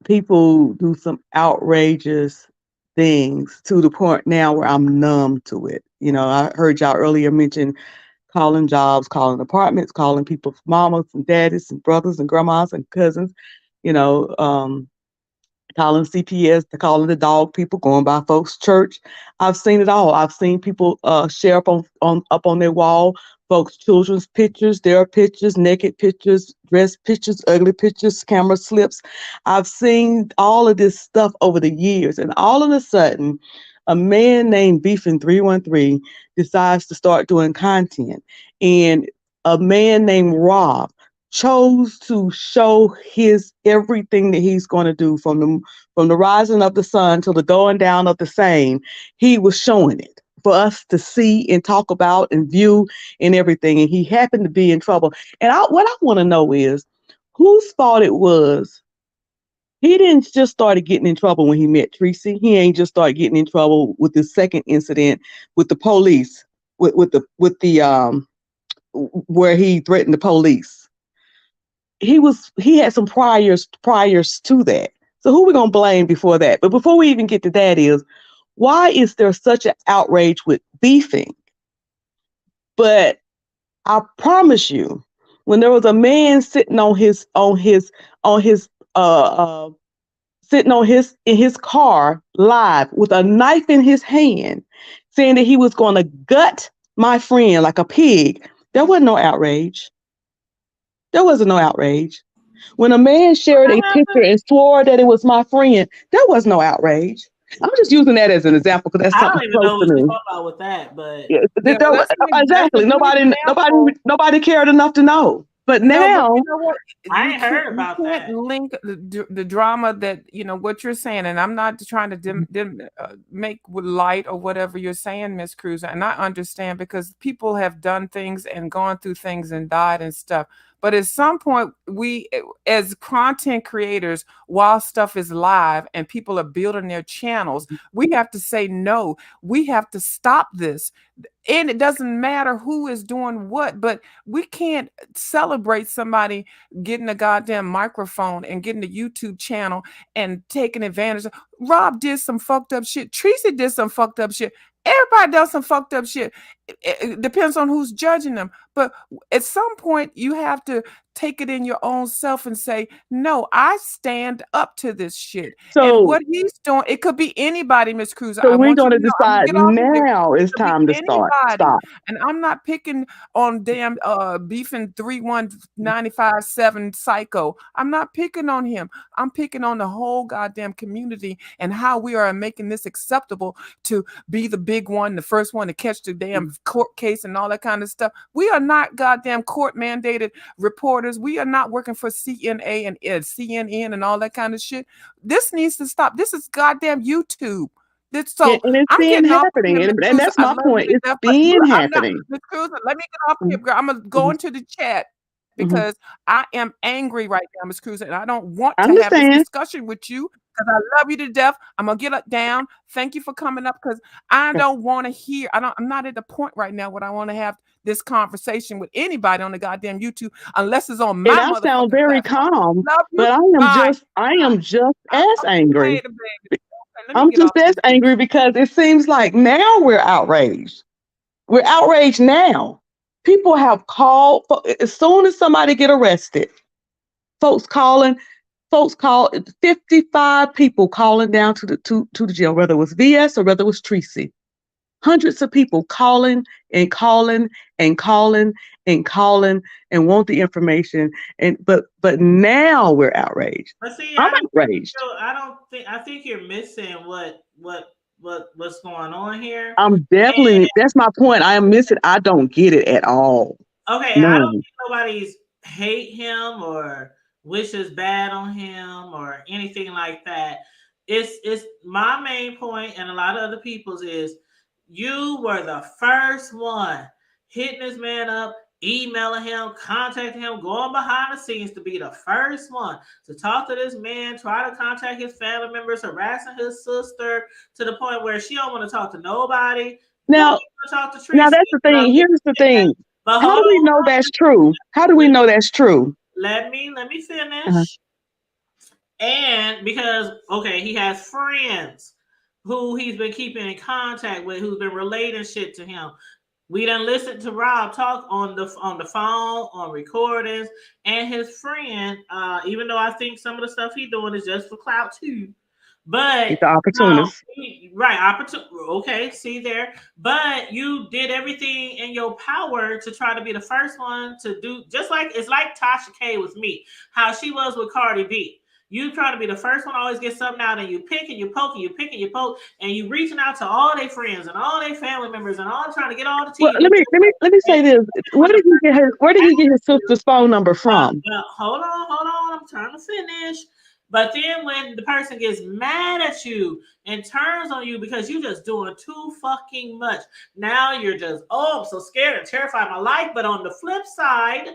people do some outrageous things to the point now where I'm numb to it. I heard y'all earlier mention calling jobs, calling apartments, calling people's mamas and daddies and brothers and grandmas and cousins, you know, um, calling CPS, calling the dog people, going by folks' church. I've seen it all. I've seen people share up on their wall folks' children's pictures, their pictures, naked pictures, dress pictures, ugly pictures, camera slips. I've seen all of this stuff over the years, and all of a sudden, a man named Beefin 313 decides to start doing content, and a man named Rob chose to show his everything that he's going to do from the rising of the sun till the going down of the same. He was showing it for us to see and talk about and view and everything. And he happened to be in trouble. And what I want to know is whose fault it was. He didn't just started getting in trouble when he met Tracy. He ain't just started getting in trouble with the second incident with the police, with the where he threatened the police. He had some priors to that. So who we gonna blame before that? But before we even get to that is why is there such an outrage with beefing? But I promise you, when there was a man sitting on his sitting in his car live with a knife in his hand, saying that he was going to gut my friend like a pig, there wasn't no outrage. There wasn't no outrage. When a man shared What a picture happened? and swore that it was my friend, there was no outrage. I'm just using that as an example because that's I something don't even close know to what you're me. talking about with that, but Yeah, Yeah, that's a exactly. good example. Nobody cared enough to know. But No, but you now, know what? I ain't heard You about can't that. link the drama that what you're saying, and I'm not trying to make with light or whatever you're saying, Miss Cruz. And I understand because people have done things and gone through things and died and stuff. But at some point, we, as content creators, while stuff is live and people are building their channels, we have to say no. We have to stop this. And it doesn't matter who is doing what, but we can't celebrate somebody getting a goddamn microphone and getting a YouTube channel and taking advantage of. Rob did some fucked up shit. Tracy did some fucked up shit. Everybody does some fucked up shit. It depends on who's judging them. But at some point, you have to take it in your own self and say, no, I stand up to this shit. And so what he's doing, it could be anybody, Miss Cruz. so I we're want you going to to know, I'm gonna decide get off of here. now It it's could be time to anybody. stop. And I'm not picking on damn beefing 31957 psycho. I'm not picking on him. I'm picking on the whole goddamn community and how we are making this acceptable to be the big one, the first one to catch the damn court case and all that kind of stuff. We are not goddamn court mandated reporters. We are not working for CNA and CNN and all that kind of shit. This needs to stop. This is goddamn YouTube. And, So and it's I'm been getting off of here, happening. Miss And Cruz. that's I my love you point. to It's death, but been I'm not, happening. Miss Cruz. Let me get off here, Mhm, girl. I'm gonna go mhm, into the chat mhm. because I am angry right now, Miss Cruz, and I don't want I to have this understand. discussion with you because I love you to death. I'm gonna get up down. Thank you for coming up because I don't want to hear. I'm not at the point right now where I want to have this conversation with anybody on the goddamn YouTube unless it's on And my I sound motherfucking very platform. calm, Love you. but Bye. I am just as Okay, angry. baby. Okay, let me I'm get just off as this bitch. angry because it seems like now we're outraged. We're outraged now. People have called as soon as somebody get arrested. Folks calling, folks call 55 people calling down to the jail, whether it was VS or whether it was Tracy. Hundreds of people calling and calling and calling and calling and want the information. And but now we're outraged. But see, I'm outraged. I don't think I think you're missing what's going on here. I'm definitely that's my point. I am missing. I don't get it at all. Okay, I don't None. think nobody's hate him or wishes bad on him or anything like that. It's my main point and a lot of other people's is you were the first one hitting this man up, emailing him, contacting him, going behind the scenes to be the first one to talk to this man, try to contact his family members, harassing his sister to the point where she don't want to talk to nobody. Won't Now, even talk to now Tracy. that's the thing. Here's the thing. But How hold do we on, know that's true? How do we know that's true? let me Uh-huh. finish. And because okay, he has friends who he's been keeping in contact with, who's been relating shit to him. We done listened to Rob talk on the phone, on recordings, and his friend. Even though I think some of the stuff he doing is just for clout too, but He's the opportunist. right, opportunity. Okay, see there. But you did everything in your power to try to be the first one to do. Just like it's like Tasha K with me, how she was with Cardi B. You trying to be the first one, to always get something out, and you pick and you poke and you pick and you poke, and you reaching out to all their friends and all their family members and all trying to get all the Well, tea. let me And say this. when the person Where did he get his asks you, sister's phone number from? hold on, I'm trying to finish. But then when the person gets mad at you and turns on you because you just doing too fucking much, now you're just, oh, I'm so scared and terrified of my life. But on the flip side,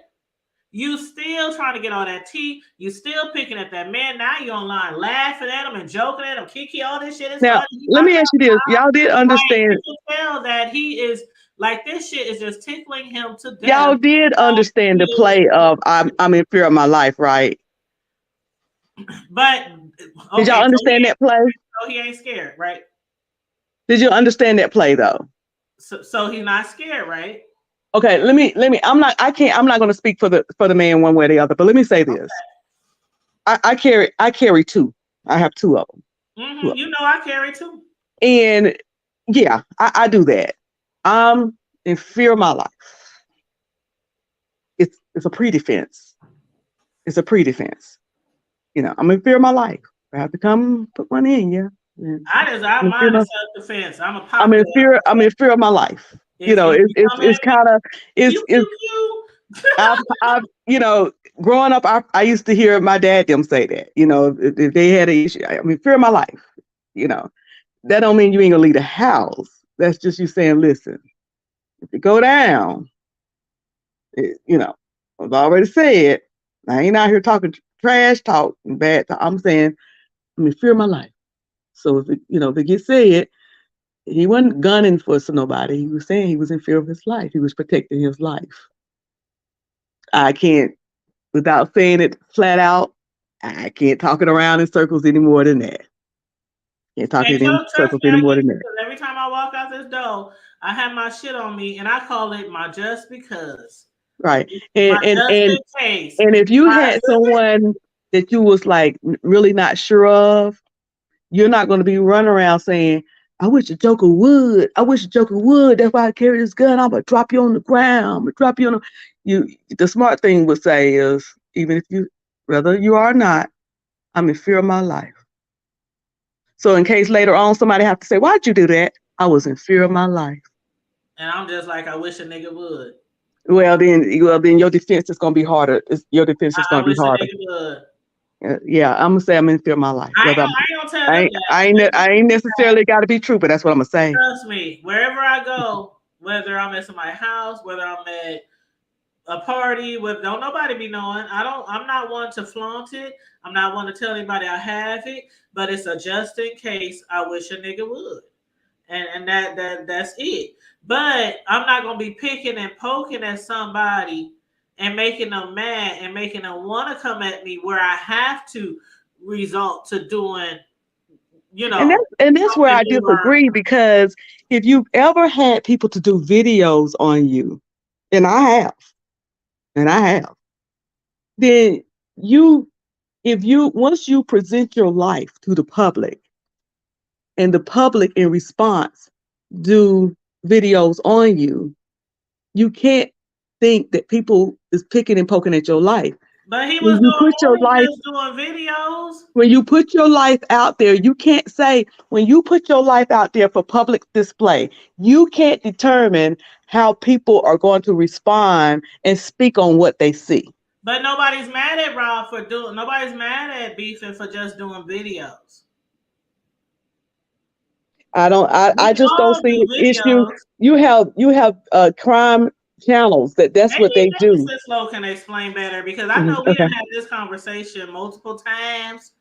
you still trying to get all that tea. You still picking at that man. Now you online laughing at him and joking at him. Kiki, all this shit is Now, funny. He let my me ask you this. Y'all did right. understand. You can tell that he is like this shit is just tickling him to death. Y'all did understand He the is, play of I'm in fear of my life, right? but Did y'all okay, understand that play? so he ain't scared, right? Did you understand that play though? So he's not scared, right? Okay, I'm not gonna speak for the man one way or the other, but let me say this. I carry two. I have two of them. Two Mm-hmm. of You know I carry too. them. And yeah, I do that. I'm in fear of my life. It's a pre-defense. It's a pre-defense. I'm in fear of my life. I have to come put one in you. I'm in fear mine of is self defense. I'm a I'm pocket. in fear. I'm in fear of my life. If you come It's at me, kind of pew it's. pew pew. I've growing up, I used to hear my dad them say that. If they had an issue, I'm in fear of my life. You know, that don't mean you ain't gonna leave the house. That's just you saying, listen, if it go down, it, you know, I've already said, I ain't out here talking trash talk and bad talk. I'm saying I'm in fear of my life. So if it gets said, he wasn't gunning for nobody. He was saying he was in fear of his life. He was protecting his life. I can't, without saying it flat out, I can't talk it around in circles any more than that. Can't talk And it in trust circles me, I any more get than it that. because every time I walk out this door, I have my shit on me, and I call it my just because, Right. my And and just and in case. and if you My, had someone that you was like really not sure of, you're not going to be running around saying, "I wish the Joker would. I wish the Joker would. That's why I carry this gun. I'm gonna drop you on the ground. I'm gonna drop you on the." You. The smart thing would say is, even if you, whether you are or not, I'm in fear of my life. So in case later on somebody have to say, "Why'd you do that?" I was in fear of my life. and I'm just like, I wish a nigga would. Well then your defense is gonna be harder. Your defense is I gonna be wish a harder. nigga would. Yeah, I'm gonna say I'm in fear of my life. Whether I ain't gonna tell I them ain't, that. I ain't, I ain't necessarily got to be true, but that's what I'm gonna say. Trust me, wherever I go, whether I'm at somebody's house, whether I'm at a party, with don't nobody be knowing. I'm not one to flaunt it. I'm not one to tell anybody I have it, but it's a just in case. I wish a nigga would. And that's it. But I'm not gonna be picking and poking at somebody and making them mad and making them want to come at me where I have to resort to doing, And that's where something I more. disagree because if you've ever had people to do videos on you, and and I have, then you, if you once you present your life to the public, and the public in response do videos on you, you can't think that people is picking and poking at your life. But he When was you doing put more your than life just doing videos. when you put your life out there, you can't say, when you put your life out there for public display, you can't determine how people are going to respond and speak on what they see. But nobody's mad at Rob for doing. Nobody's mad at Beefing for just doing videos. I We just don't all see do an issue. videos. You have crime channels that's what they Maybe do. Sis Lo can explain better because I Mhm. know we Okay. didn't have this conversation multiple times.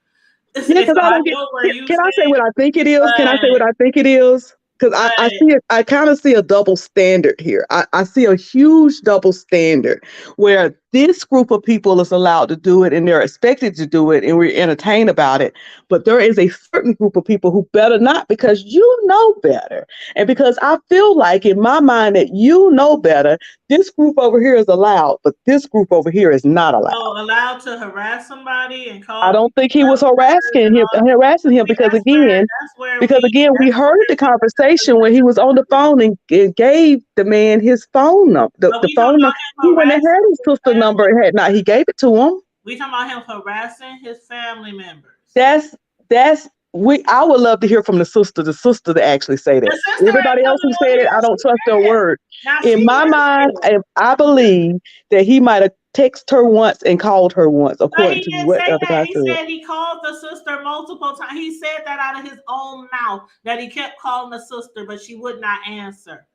Yeah, So because I I don't get. know where you Can I say stand, what I think it is? Can I say but what I think it is? Because I but see it. I kind of see a double standard here. I see a huge double standard where this group of people is allowed to do it and they're expected to do it and we're entertained about it. But there is a certain group of people who better not because you know better. And because I feel like in my mind that you know better, this group over here is allowed, but this group over here is not allowed. so allowed to harass somebody and I call don't people think he was predators and all. harassing him See, because again, that's where we we that's heard the where conversation when he was on the phone and gave the man his phone number, but the we talking phone number. about He him wouldn't have harassing had his his sister number family. had not he gave it to him. We talking about him harassing his family members. That's we. I would love to hear from the sister to actually say The that. sister ain't Everybody else coming who on said it, here. I don't She trust their mad. word. Now she In my mind, listening. I believe that he might have texted her once and called her once, But according he to didn't what say the other that. guy He said. said he called the sister multiple times. He said that out of his own mouth that he kept calling the sister, but she would not answer.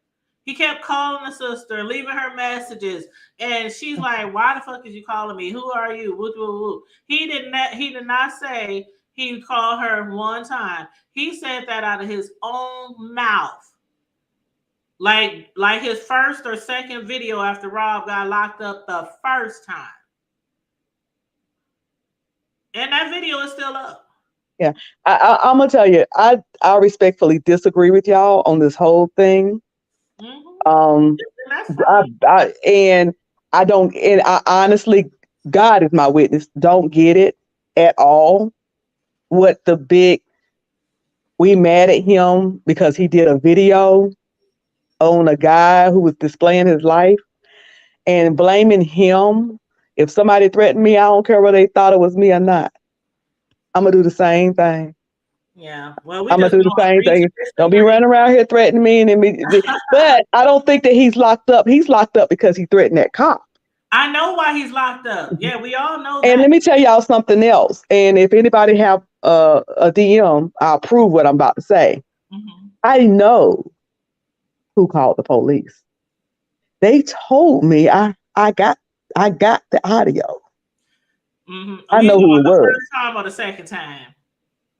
He kept calling the sister, leaving her messages, and she's like, "Why the fuck is you calling me? Who are you?" Woo, woo, woo. He did not say he called her one time. He said that out of his own mouth. Like his first or second video after Rob got locked up the first time. And that video is still up. Yeah, I'm gonna tell you, I respectfully disagree with y'all on this whole thing. Mm-hmm. Um, And that's fine. and I don't, and I honestly, God is my witness, don't get it at all. What the big, we mad at him because he did a video on a guy who was displaying his life and blaming him If somebody threatened me, I don't care whether they thought it was me or not. I'm gonna do the same thing. Yeah. Well, we I'm gonna just do the gonna same agree to thing. Don't be disagree. running around here threatening me and me. But I don't think that he's locked up. He's locked up because he threatened that cop. I know why he's locked up. Yeah, we all know And that. let me tell y'all something else. And if anybody have a DM, I'll prove what I'm about to say. Hmm. I know who called the police. They told me I got the audio. Hmm. I We know talking who it about the was. first time or the second time?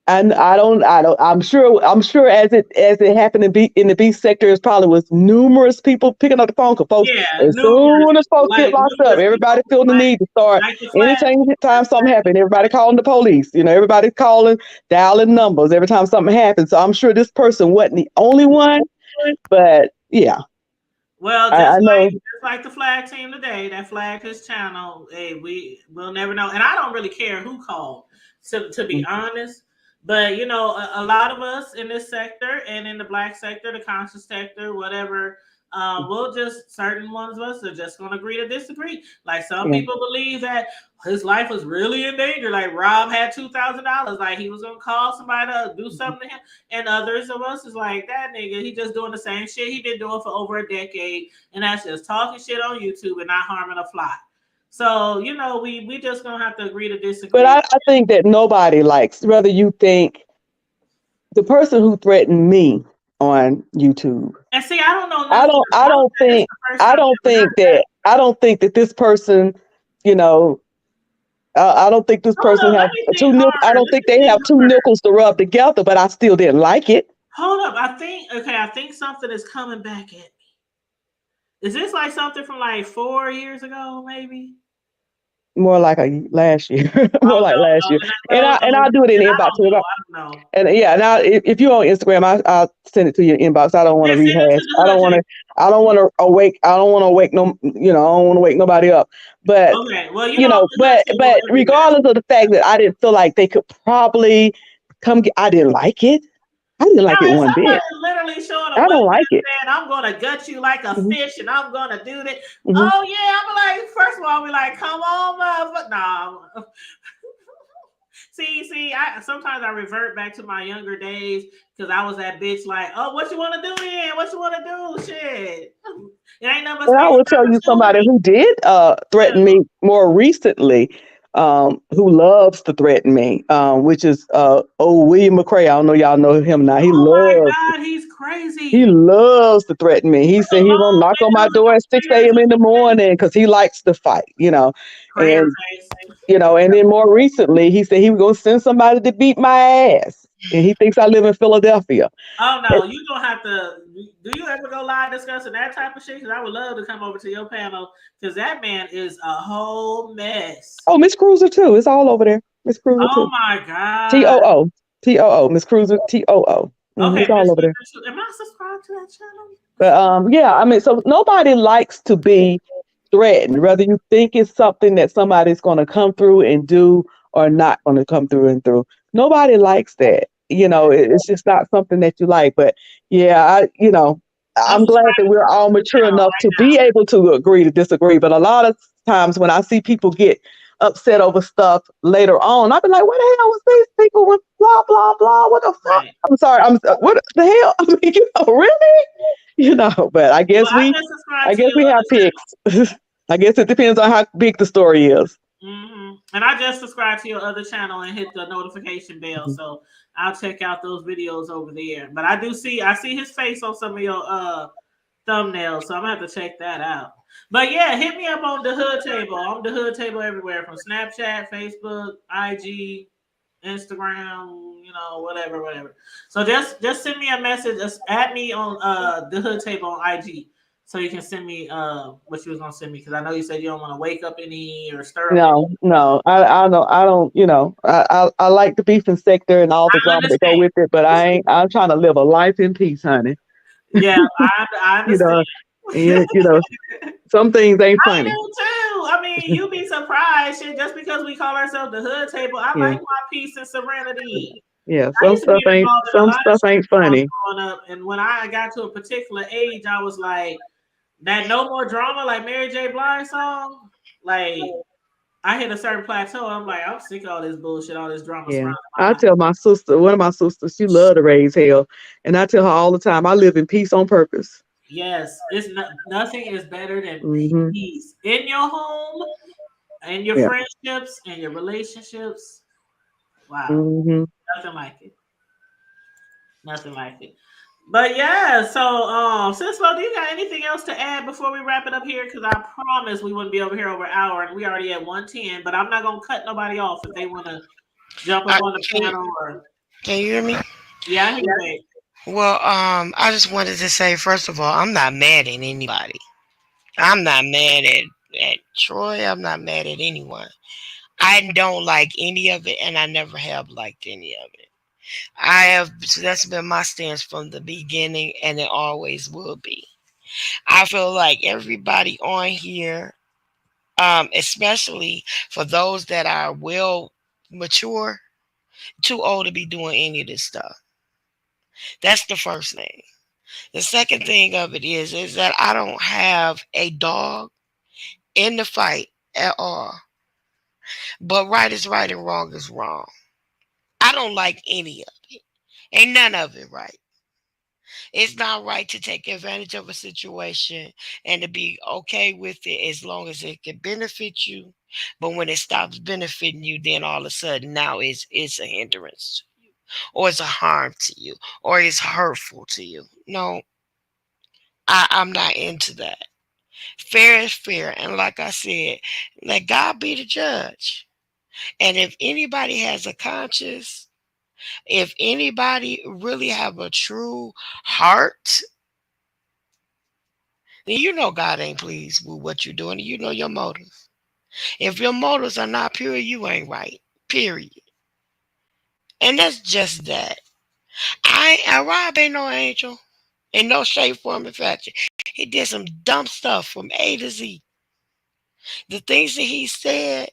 And I don't I'm sure as it happened in the B sector, it probably was numerous people picking up the phone because folks, Yeah, as numerous soon as people, folks get like locked up, numerous everybody people, feel the need to start like the flag. anytime something happens, everybody calling the police. Everybody's calling, dialing numbers every time something happens. So I'm sure this person wasn't the only one, but yeah, Well, I know. just like the flag team today, that flagged his channel. Hey, we'll never know, and I don't really care who called. To be honest, but a lot of us in this sector and in the black sector, the conscious sector, whatever, we'll just certain ones of us are just going to agree to disagree. Like some Yeah. people believe that his life was really in danger. Like Rob had $2,000, like he was going to call somebody to do something to him. And others of us is like, that nigga, he just doing the same shit he been doing for over a decade. And that's just talking shit on YouTube and not harming a fly. So, we just gonna have to agree to But disagree. I think that nobody likes, whether you think the person who threatened me on YouTube. And see, I don't know I nothing don't I about don't that. This is think the first I time I don't ever heard think that. that this person, you know, I don't think this Hold person up, let have me think two nipples. I harder. don't Let think me they think have two harder. nickels to rub together, but I still didn't like it. Hold up. I think something is coming back at me. Is this like something from like 4 years ago, maybe? More like last year, Oh more like last year, and no, I'll do it in then the I inbox don't too. know. I don't know. And yeah, now if you're on Instagram, I'll send it to your inbox. I don't want Yeah, to send it to rehash. the hood table. I don't want to awake. I don't want to wake no. I don't want to wake nobody up. But Okay. Well, the hood but table everywhere. regardless of the fact that I didn't feel like they could probably come. I didn't like it. I didn't Now, like it if one somebody bit. is literally showing a I don't weapon like it. and saying, I'm going to gut you like a Hmm. fish and I'm going to do that. Hmm. Oh, yeah. I'm like, first of all, I'll be like, come on, motherfucker. No. See, I sometimes I revert back to my younger days because I was that bitch like, oh, what you want to do then? What you want to do? Shit. It ain't nothing but And I space will and tell you somebody opportunity. who did threaten me more recently, who loves to threaten me, which is old William McCray. I don't know y'all know him now. Oh my God, he's He crazy. loves to threaten me. He With the said he's gonna long knock on my nails and door the at 6 fingers a.m. and in the the morning because he likes to fight, crater and face. and then more recently he said he was gonna send somebody to beat my ass, and he thinks I live in Philadelphia. Oh And- no, you gonna have to. Do you ever go live discussing that type of shit? Because I would love to come over to your panel because that man is a whole mess. oh, Miss Cruiser too. It's all over there. Miss Cruiser Oh too. my T O God. O T O O. Miss Cruiser TOO. Okay, It's all Miss over there. Lisa, am I subscribed to that channel? But yeah, I mean, so nobody likes to be threatened, whether you think it's something that somebody's going to come through and do or not going to come through and through. Nobody likes that. It's just not something that you like. But yeah, I'm I'm glad that subscribing we're all to the mature channel enough right to now. be able to agree to disagree. But a lot of times when I see people get upset over stuff later on, I'll be like, "What the hell was these people with blah blah blah? What the fuck?" Right. I'm sorry. What the hell? I mean, really? But I Well, guess I we just subscribed I to guess your we have other channel. picks. I guess it depends on how big the story is. And I just subscribed to your other channel and hit the notification bell, Mhm. so I'll check out those videos over there. But I see his face on some of your thumbnails, so I'm gonna have to check that out. But yeah, hit me up on the hood table. I'm the hood table everywhere from Snapchat, Facebook, IG, Instagram, whatever. So just send me a message. Just add me on the hood table on IG. So you can send me what you was gonna send me because I know you said you don't want to wake up any or stir up any. No, no, I don't. I don't. I like the beef and sector and all the I drama that go understand. with it, but I ain't. I'm trying to live a life in peace, honey. Yeah, I You understand. know, and some things ain't I funny. do too. I mean, you'd be surprised, shit. Just because we call ourselves the hood table, I Yeah, like my peace and serenity. yeah. I used to be involved in a Some lot of stuff shit ain't when I was funny. growing up, and when I got to a particular age, I was like, that "No More Drama," like Mary J. Blige song, like. I hit a certain plateau. I'm like, I'm sick of all this bullshit, all this drama Yeah. surrounding my I life. tell my sister, one of my sisters, she loved to raise hell. And I tell her all the time, I live in peace on purpose. Yes, it's not, nothing is better than Hmm. peace in your home, in your Yeah. friendships, and your relationships. Wow, Hmm. nothing like it. Nothing like it. But yeah, so Cisco, do you got anything else to add before we wrap it up here? Because I promise we wouldn't be over here over an hour, and we already at 110. But I'm not gonna cut nobody off if they want to jump up I, on the can, panel or can you hear me? yeah, I hear you, babe. Well, I just wanted to say, first of all, I'm not mad at anybody. I'm not mad at Troy. I'm not mad at anyone. I don't like any of it, and I never have liked any of it. I have That's been my stance from the beginning, and it always will be. I feel like everybody on here, especially for those that are well mature, too old to be doing any of this stuff. That's the first thing. The second thing of it is that I don't have a dog in the fight at all. But right is right and wrong is wrong. I don't like any of it. Ain't none of it right. It's not right to take advantage of a situation and to be okay with it as long as it can benefit you. But when it stops benefiting you, then all of a sudden now it's a hindrance to you, or it's a harm to you, or it's hurtful to you. No, I'm not into that. Fair is fair. And like I said, let God be the judge. And if anybody has a conscience, if anybody really have a true heart, then you know God ain't pleased with what you're doing. You know your motives. If your motives are not pure, you ain't right. Period. And that's just that. Rob ain't no angel. In no shape, form, or fashion. He did some dumb stuff from A to Z. The things that he said,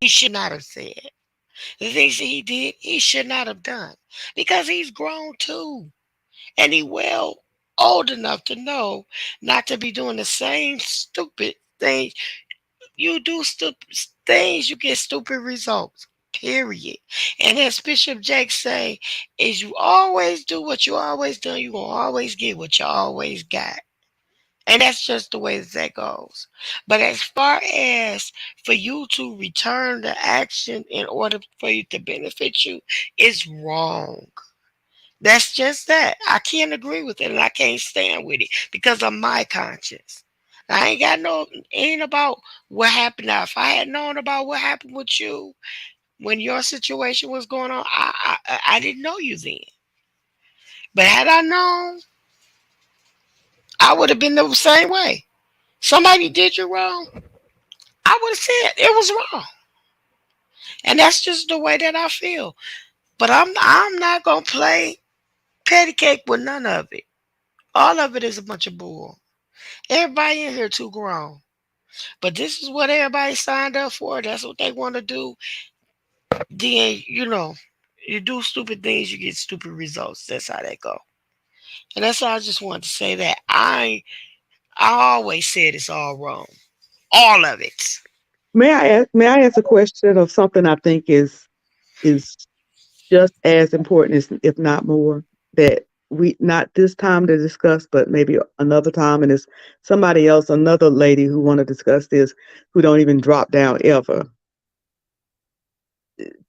he should not have said. The things that he did, he should not have done. Because he's grown too. And he well old enough to know not to be doing the same stupid things. You do stupid things, you get stupid results. Period. And as Bishop Jake say, is you always do what you always done, you gonna always get what you always got. And that's just the way that goes. But as far as for you to return the action in order for you to benefit you, it's wrong. That's just that. I can't agree with it and I can't stand with it because of my conscience. I ain't got no ain't about what happened now. If I had known about what happened with you when your situation was going on, I didn't know you then. But had I known, I would have been the same way. Somebody did you wrong, I would have said it was wrong. And that's just the way that I feel. But I'm not gonna play patty cake with none of it. All of it is a bunch of bull. Everybody in here too grown. But this is what everybody signed up for. That's what they want to do. Then, you do stupid things, you get stupid results. That's how they go. And that's how I just wanted to say that. I always said it's all wrong. All of it. May I ask a question of something I think is just as important as if not more that we not this time to discuss, but maybe another time, and it's somebody else, another lady who want to discuss this who don't even drop down ever.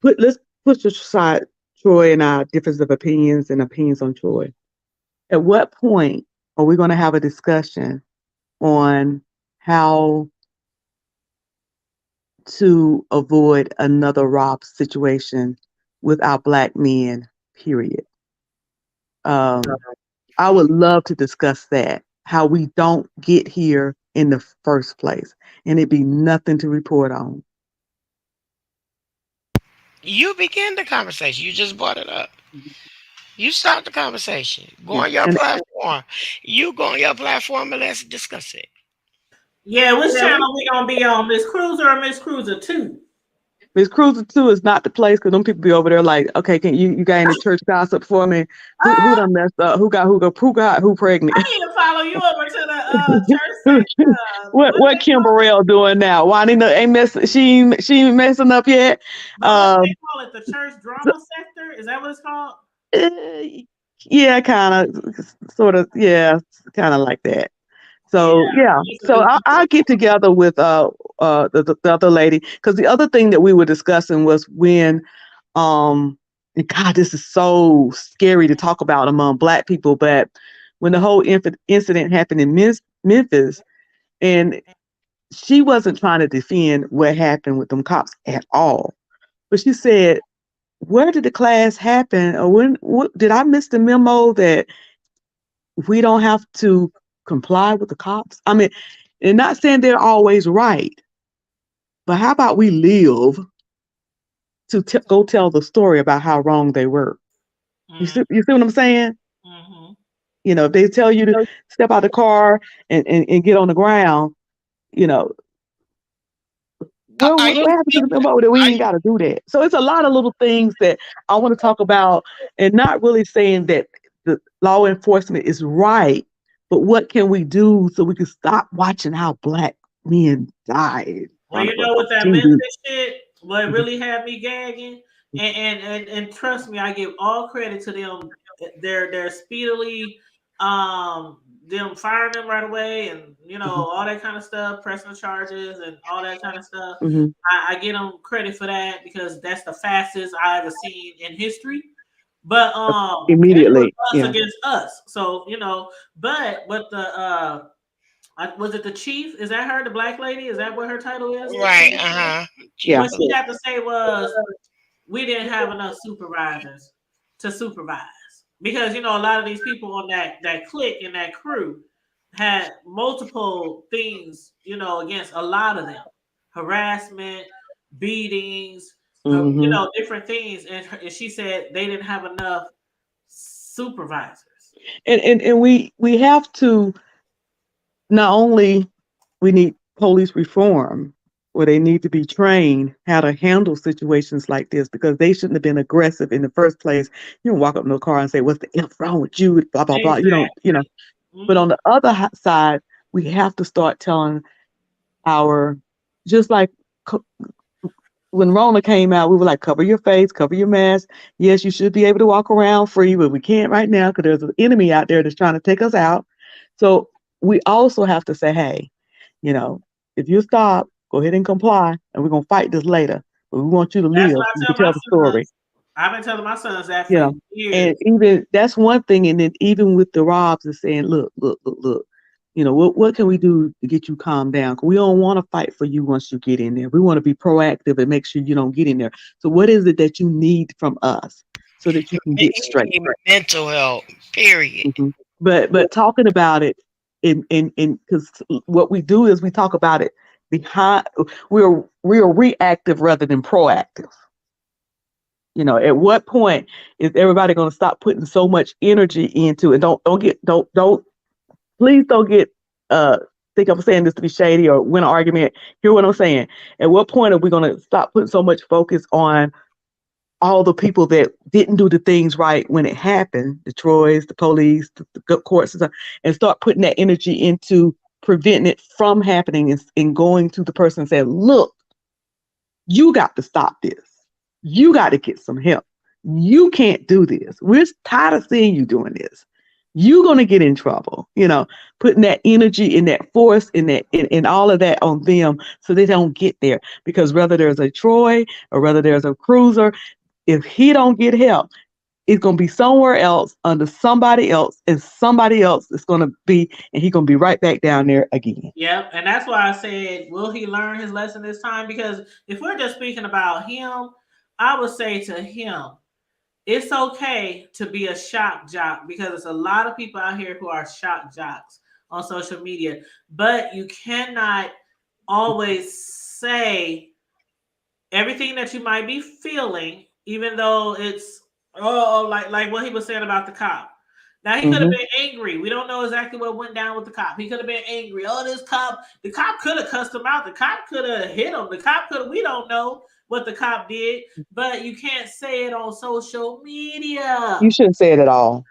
Let's put aside Troy and our difference of opinions and opinions on Troy. At what point are we going to have a discussion on how to avoid another Rob situation with our black men? Period. Um, I would love to discuss that. How we don't get here in the first place, and it be nothing to report on. You begin the conversation. You just brought it up. You start the conversation. Go Yeah, on your and platform. You go on your platform and let's discuss it. Yeah, which channel we gonna be on, Miss Cruiser or Miss Cruiser 2? Miss Cruiser Two is not the place because them people be over there like, okay, can you got any church gossip for me? Who Ah, done messed up? Who got who pregnant? I need to follow you over to the church say, What Kim Burrell doing now? Juanita ain't mess. She ain't messing up yet. but what do Um, they call it? The church drama sector? Is that what it's called? eh, yeah, kind of, sort of, yeah, kind of like that. Yeah, So yeah, it's a so new I'll get people. together with the other lady, because the other thing that we were discussing was when and God, this is so scary to talk about among Black people, but when the whole incident happened in Memphis, and she wasn't trying to defend what happened with them cops at all, but she said, "Where did the class happen? Or when? What, did I miss the memo that we don't have to comply with the cops? I mean, and not saying they're always right, but how about we live to go tell the story about how wrong they were? You see what I'm saying? Mm-hmm. You know, if they tell you to step out the car and get on the ground, you know, Are what you happened to the memo that we are ain't you got to do that? So it's a lot of little things that I want to talk about, and not really saying that the law enforcement is right, but what can we do so we can stop watching how Black men die in Well, front you of us know on what that TV? Memphis shit, what really had me gagging, and trust me, I give all credit to them. They're speedily, them firing them right away, and Mhm, all that kind of stuff, pressing the charges and all that kind of stuff. mhm. I give them credit for that because that's the fastest I ever seen in history. But and it was Immediately, us yeah. against us, so but the was it the chief? Is that her, the black lady? Is that what her title is? The right? chief? Chief Yeah. What of she police. had to say was, we didn't have enough supervisors to supervise because a lot of these people on that clique and that crew had multiple things against a lot of them, harassment, beatings, Hmm. different things, and she said they didn't have enough supervisors. And we have to, not only we need police reform, where they need to be trained how to handle situations like this, because they shouldn't have been aggressive in the first place. You don't walk up to a car and say, "What's the f wrong with you?" Blah blah blah. You don't, Exactly. you know. But Hmm. on the other side, we have to start telling our, just like when Rona came out, we were like, cover your face, cover your mask. Yes, you should be able to walk around free, but we can't right now because there's an enemy out there that's trying to take us out. So we also have to say, hey, you know, if you stop, go ahead and comply, and we're gonna fight this later. But we want you to That's live. what You I can tell my tell the story. sons. I've been telling my sons that You for know, and years. even that's one thing. And then even with the Robs is saying, look, look, look, look. You know, what can we do to get you calmed down? 'Cause we don't want to fight for you once you get in there. We want to be proactive and make sure you don't get in there. So what is it that you need from us so that you can get straight? He need mental health. Period. Hmm. But talking about it in because what we do is we talk about it behind. We're reactive rather than proactive. You know, at what point is everybody going to stop putting so much energy into it? Don't please don't get uh think I'm saying this to be shady or win an argument. Hear what I'm saying. At what point are we going to stop putting so much focus on all the people that didn't do the things right when it happened, the Troys, the police, the courts, and stuff, and start putting that energy into preventing it from happening, and going to the person and saying, look, you got to stop this. You got to get some help. You can't do this. We're tired of seeing you doing this. You're going to get in trouble. You know, putting that energy and that force and and all of that on them so they don't get there. Because whether there's a Troy or whether there's a Cruiser, if he don't get help, it's gonna be somewhere else under somebody else, and somebody else is gonna be, and he's gonna be right back down there again. Yep, and that's why I said, will he learn his lesson this time? Because if we're just speaking about him, I would say to him, it's okay to be a shock jock because there's a lot of people out here who are shock jocks on social media, but you cannot always say everything that you might be feeling, even though it's like what he was saying about the cop. Now he could have Hmm. been angry. We don't know exactly what went down with the cop. He could have been angry. Oh, this cop, the cop could have cussed him out. The cop could have hit him. The cop could have, we don't know what the cop did, but you can't say it on social media. You shouldn't say it at all.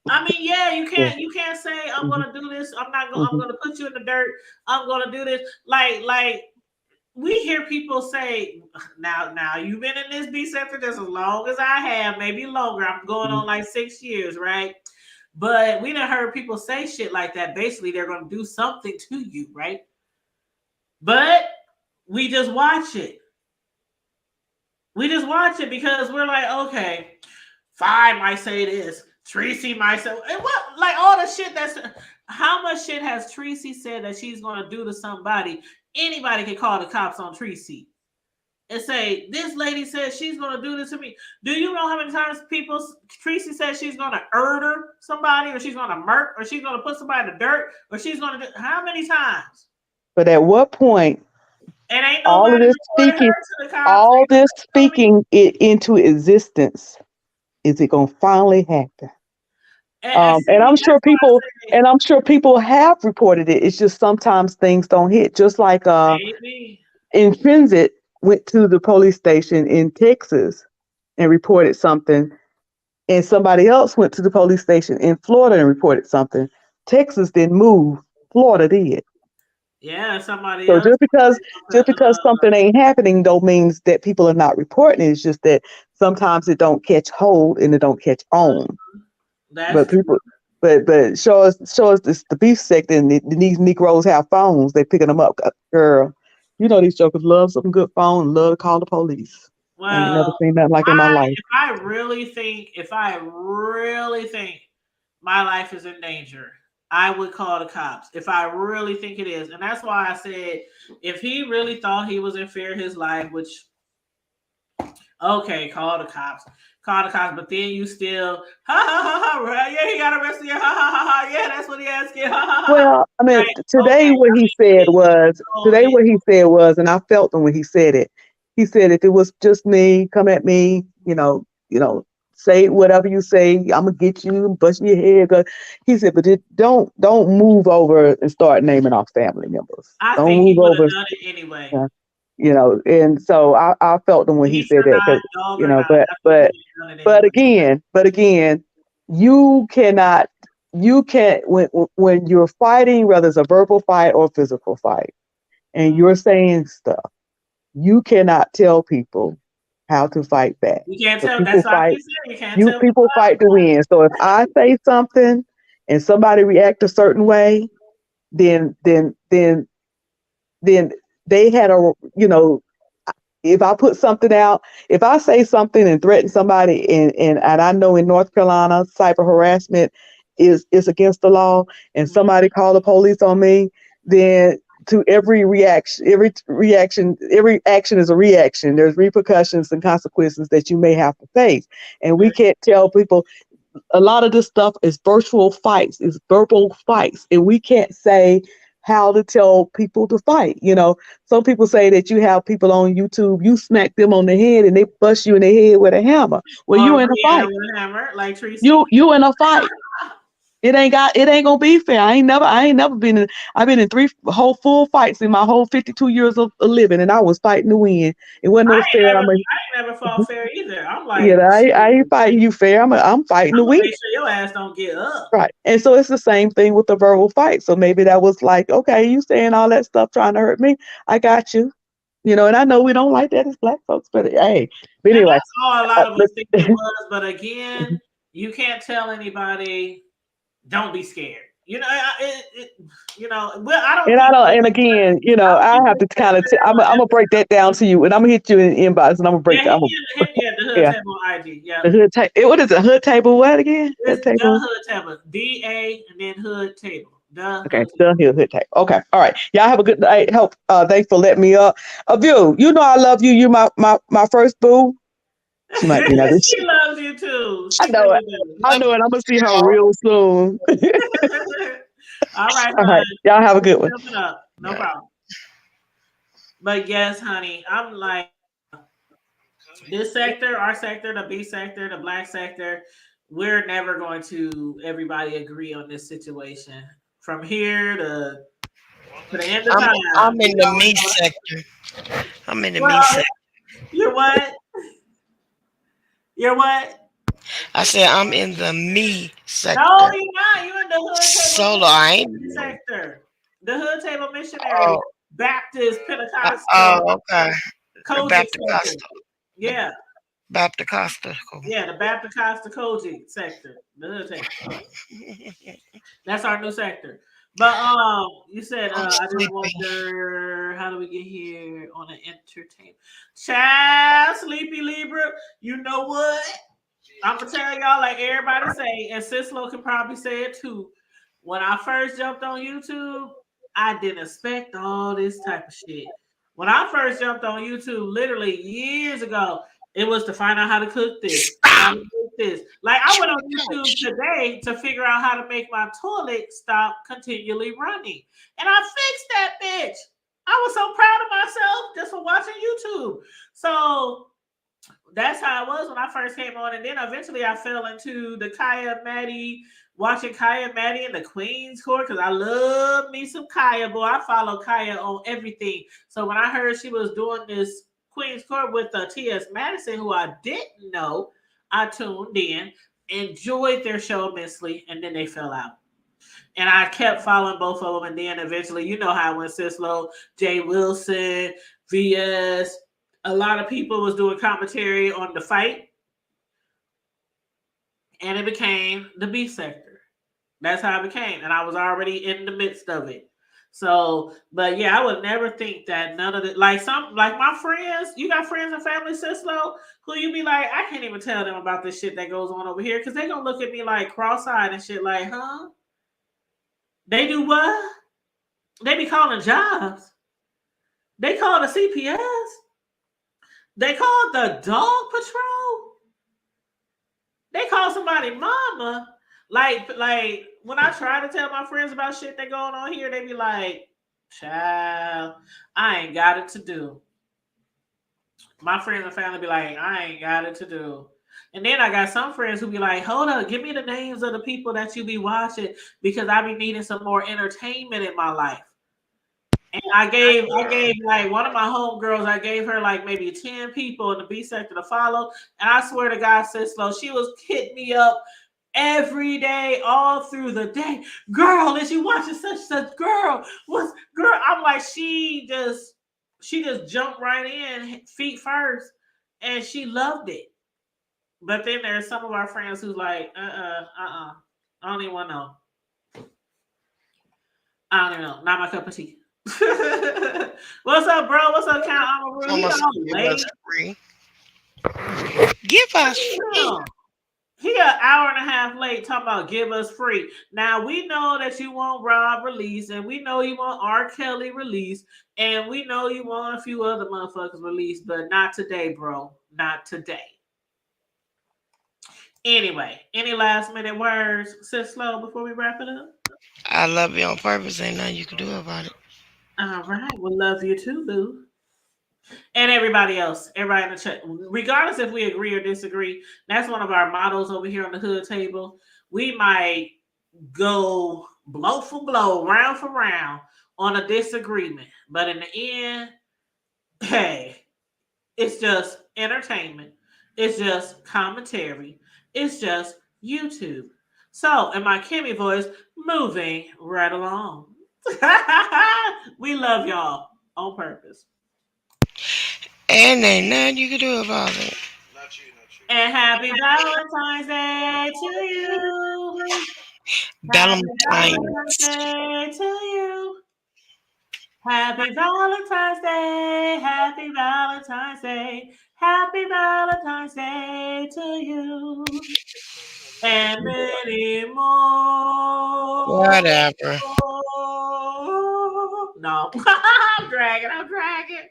I mean, yeah, you can't say I'm Mhm, gonna do this. I'm mhm. gonna put you in the dirt. I'm gonna do this. Like we hear people say, now you've been in this B sector just as long as I have, maybe longer. I'm going on like 6 years, right? But we done heard people say shit like that. Basically, they're gonna do something to you, right? But we just watch it. We just watch it because we're like, okay, Five might say this. Tracy might say, and what, like all the shit that's, how much shit has Tracy said that she's gonna do to somebody? Anybody can call the cops on Tracy and say, this lady says she's gonna do this to me. Do you know how many times Tracy says she's gonna murder somebody, or she's gonna murk, or she's gonna put somebody in the dirt, or she's gonna do, how many times? But at what point, And ain't all of nobody this reported speaking, her to the cops. all Ain't this nobody told me. speaking it into existence, is it gonna finally happen? And And see, that's why I say I'm sure people have reported it. It's just sometimes things don't hit. Just like maybe. in transit went to the police station in Texas and reported something, and somebody else went to the police station in Florida and reported something. Texas didn't move, Florida did. Yeah, somebody So else just because something ain't happening don't means that people are not reporting it. It's just that sometimes it don't catch hold and it don't catch on. that's But true. people, but show us this the beef sector, and these Negroes have phones. They picking them up, girl. You know these jokers love some good phone, love to call the police. I ain't never Well, seen nothing like it in my life. if I really think my life is in danger, I would call the cops. If I really think it is. And that's why I said if he really thought he was in fear of his life, which okay, call the cops. Call the cops, but then you still ha ha ha ha right? Yeah, he got arrested. Yeah, ha ha ha ha. Yeah, that's what he asked. Yeah, ha ha ha. Well, I mean, Like, today okay, what I he mean, said you was told him, and I felt him when he said it. He said, if it was just me, come at me, say whatever you say, I'm gonna get you, bust your head. He said, but don't move over and start naming off family members. I Don't think move he would have over, done it anyway. uh, And so I felt him when he Beef said or that, not, because dog or not, but I think he would have done it anyway. again, you cannot, you can't, when you're fighting, whether it's a verbal fight or a physical fight, and Mm. you're saying stuff, you cannot tell people how to fight back. You can't So tell. That's people why I fight, keep saying you can't tell people people how to fight to win. So if I say something and somebody react a certain way, then then they had a, if I put something out, if I say something and threaten somebody, and I know in North Carolina cyber harassment is against the law, and fight. somebody call the police on me, then to every action is a reaction. There's repercussions and consequences that you may have to face, and we can't tell people. A lot of this stuff is virtual fights, is verbal fights, and we can't say how to tell people to fight. Some people say that you have people on YouTube, you smack them on the head and they bust you in the head with a hammer. Well, Or you in a Brianna fight. with a hammer, like You Tracy. you in a fight. It ain't gonna be fair. I ain't never been in. I've been in three whole full fights in my whole 52 years of living, and I was fighting to win. It wasn't no fair. I ain't never fought fair either. I'm Yeah, like, I ain't fighting you fair. I'm fighting I'm to gonna win. make sure your ass don't get up. Right. And so it's the same thing with the verbal fight. So maybe that was like, okay, you saying all that stuff trying to hurt me. I got you. And I know we don't like that as black folks, but hey. But And anyway. that's all a uh, lot of but- us think it was. But again, you can't tell anybody, don't be scared. Well, I don't and I think don't, people, and again, I don't I think have to people kind of, say I'm on gonna break that down to you, and I'm gonna hit you in the inbox, and I'm gonna break yeah, that. hit me at the hood Yeah, table on IG. Yeah. the hood table. What is it? Hood table? What again? It's Hood the table. hood table. DA and then hood table. The Okay, hood table. done here, hood table. Okay, all right. Y'all have a good night. Help. Thanks for letting me up. View, I love you. You my first boo. She might be not. She loves you too. I She know it. really does. I Love know it. I'm gonna see her y'all. real soon. All right, All hon. right. Y'all have a good one. Help it up. No Right. problem. But yes, honey, I'm like this sector, our sector, the B sector, the black sector, we're never going to everybody agree on this situation. From here to the end of I'm time, I'm we in the always me gonna, sector. I'm in the me well, sector. you're what? You're what? I said I'm in the me No, sector. you're not. You're in the hood table Solo. I ain't. missionary sector. The hood table missionary Oh, Baptist oh, Pentecostal okay. The Kojic Baptist sector. Costa. The Yeah, Baptist Costa. Cool. yeah, the Baptist Costa Kojic sector. The hood table. That's our new sector. But you said I'm I just sleepy. wonder how do we get here on an entertainment? Child, sleepy Libra. You know what? I'm gonna tell y'all, like everybody say, and Sislo can probably say it too. When I first jumped on YouTube, I didn't expect all this type of shit. When I first jumped on YouTube, literally years ago, it was to find out how to cook this, how Stop. to cook this. Like I went Tree on YouTube touch. today to figure out how to make my toilet stop continually running, and I fixed that bitch. I was so proud of myself just for watching YouTube. So that's how it was when I first came on, and then eventually I fell into the Kaya Maddie, watching Kaya Maddie in the Queen's Court because I love me some Kaya. Boy, I follow Kaya on everything. So when I heard she was doing this Queen's Court with T.S. Madison, who I didn't know, I tuned in, enjoyed their show immensely, and then they fell out. And I kept following both of them, and then eventually, you know how it went, Sislo, Jay Wilson, VS, a lot of people was doing commentary on the fight, and it became the B sector. That's how it became, and I was already in the midst of it. So, but yeah, I would never think that none of the like my friends. You got friends and family, Sislo, who you be like, I can't even tell them about this shit that goes on over here because they gonna look at me like cross-eyed and shit, like, huh? They do what? They be calling jobs. They call the CPS. They call the dog patrol. They call somebody mama. Like when I try to tell my friends about shit that going on here, they be like, child, I ain't got it to do. My friends and family be like, I ain't got it to do. And then I got some friends who be like, hold up, give me the names of the people that you be watching because I be needing some more entertainment in my life. And I gave like one of my homegirls, I gave her like maybe 10 people in the B sector to follow. And I swear to God, Sislo, she was hitting me up every day, all through the day. Girl, is you watching such girl? What's girl? I'm like, she just jumped right in, feet first, and she loved it. But then there's some of our friends who's like, I don't even want to know. I don't even know. Not my cup of tea. What's up, bro? What's up, Count Amaru? He Almost all give us late. free. Give us free. Damn. He an hour and a half late talking about give us free. Now we know that you want Rob released, and we know you want R. Kelly released, and we know you want a few other motherfuckers released, but not today, bro. Not today. Anyway, any last minute words, Sis Slow, before we wrap it up? I love you on purpose. Ain't nothing you can do about it. All right. We love you too, boo. And everybody else, everybody in the chat, regardless if we agree or disagree, that's one of our mottos over here on the hood table. We might go blow for blow, round for round on a disagreement, but in the end, hey, it's just entertainment. It's just commentary. It's just YouTube. So, in my Kimmy voice, moving right along. We love y'all on purpose. And ain't nothing you can do about it. And happy Valentine's Day to you. Happy Valentine's Valentine's. Day to you. Happy Valentine's Day. Happy Valentine's Day. Happy Valentine's Day to you. And many more. Whatever. No, I'm dragging. I'm dragging.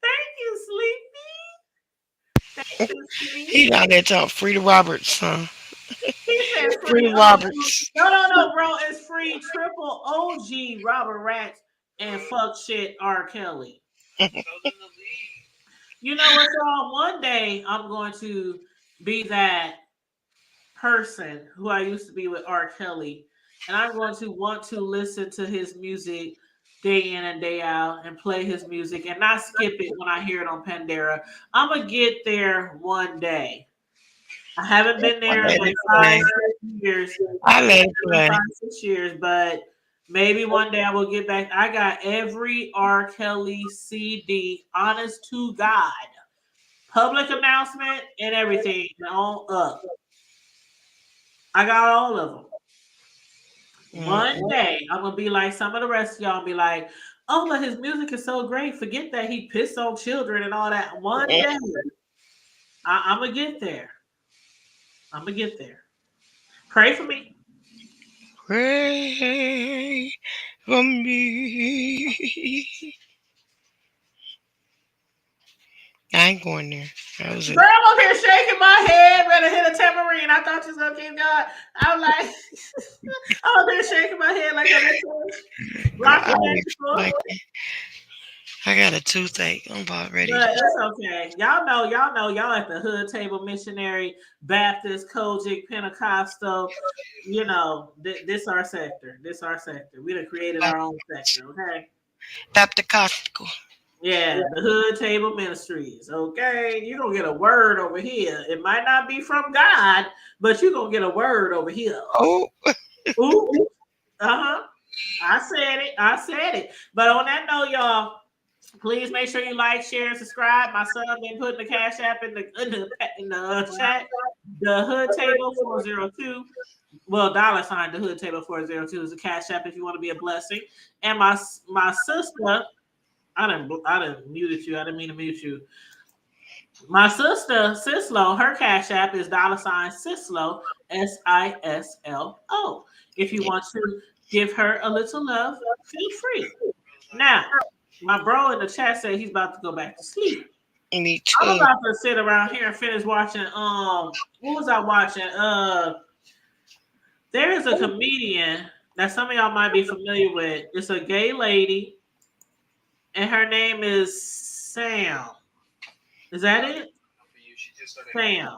Thank you, Sleepy. Thank you, He Sleepy. down there talking Frida Roberts, huh? He said free. Frida Roberts. No, bro. It's free triple OG Robert Rats and fuck shit R. Kelly. You know what, y'all? One day I'm going to be that person who I used to be with R. Kelly, and I'm going to want to listen to his music day in and day out and play his music and not skip it when I hear it on Pandera. I'm gonna get there one day. I haven't been I there in let like it five, play. 6 years. I let it In play. 5, 6 years, but maybe one day I will get back. I got every R. Kelly CD, honest to God, public announcement and everything on up. I got all of them. One Mm-mm. day I'm gonna be like some of the rest of y'all and be like, oh, but his music is so great. Forget that he pissed on children and all that. One day I'm gonna get there. I'm gonna get there. Pray for me. Pray for me. I ain't going there. That was Girl, it. I'm up here shaking my head, ready to hit a tambourine. I thought you was gonna keep going. I'm like, I'm up here shaking my head like I'm in church, Girl, rocking back and forth. like I got a toothache. I'm about ready But to. it's okay. Y'all at the Hood Table Missionary, Baptist, Kojic, Pentecostal. This our sector. This our sector. We done created our own sector. Okay. Baptist. Yeah, the Hood Table Ministries. Okay, you gonna get a word over here. It might not be from God, but you gonna get a word over here. Oh, Ooh, uh-huh. I said it. I said it. But on that note, y'all, please make sure you like, share, and subscribe. My son been putting the cash app in the chat. The Hood Table 402. Well, $ the Hood Table 402 is a cash app if you want to be a blessing. And my sister, I didn't muted you. I didn't mean to mute you. My sister, Sislo, her cash app is $Sislo, SISLO. If you yeah, want to give her a little love, feel free. Now, my bro in the chat said he's about to go back to sleep. me I'm too. about to sit around here and finish watching. What was I watching? There is a comedian that some of y'all might be familiar with. It's a gay lady, and her name is Sam. Is that it? Sam.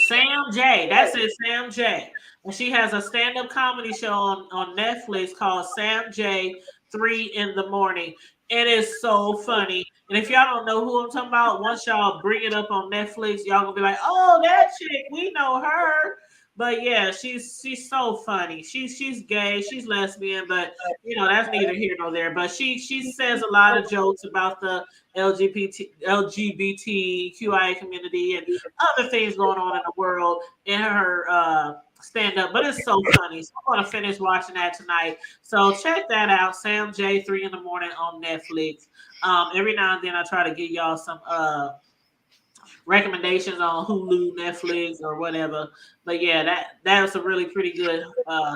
Sam J. That's it, Sam J. And she has a stand-up comedy show on Netflix called Sam J 3 in the morning. It is so funny. And if y'all don't know who I'm talking about, once y'all bring it up on Netflix, y'all gonna be like, oh, that chick, we know her. But yeah, she's so funny. She's gay, she's lesbian, but that's neither here nor there. But she says a lot of jokes about the LGBTQIA community and other things going on in the world in her stand up, but it's so funny. So I'm gonna finish watching that tonight. So check that out, Sam J 3 in the morning on Netflix. Every now and then I try to give y'all some recommendations on Hulu, Netflix, or whatever. But yeah, that was a really pretty good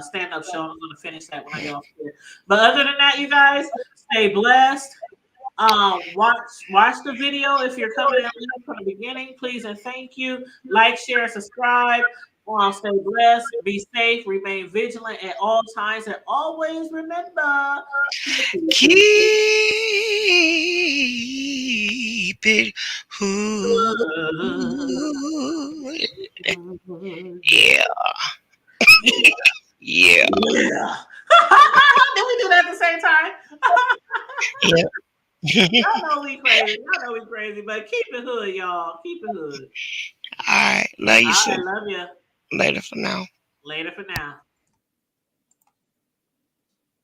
stand up show. I'm gonna finish that when I get off here. But other than that, you guys stay blessed. Watch the video if you're coming in from the beginning, please and thank you. Like, share, subscribe. Stay blessed, be safe, remain vigilant at all times, and always remember. Keep it hood. Yeah, yeah, Yeah. Did we do that at the same time? yeah. Y'all know we crazy. Y'all know we crazy, but keep it hood, y'all. Keep it hood. All right, love you, All sis. right, love you. Later for now. Later for now.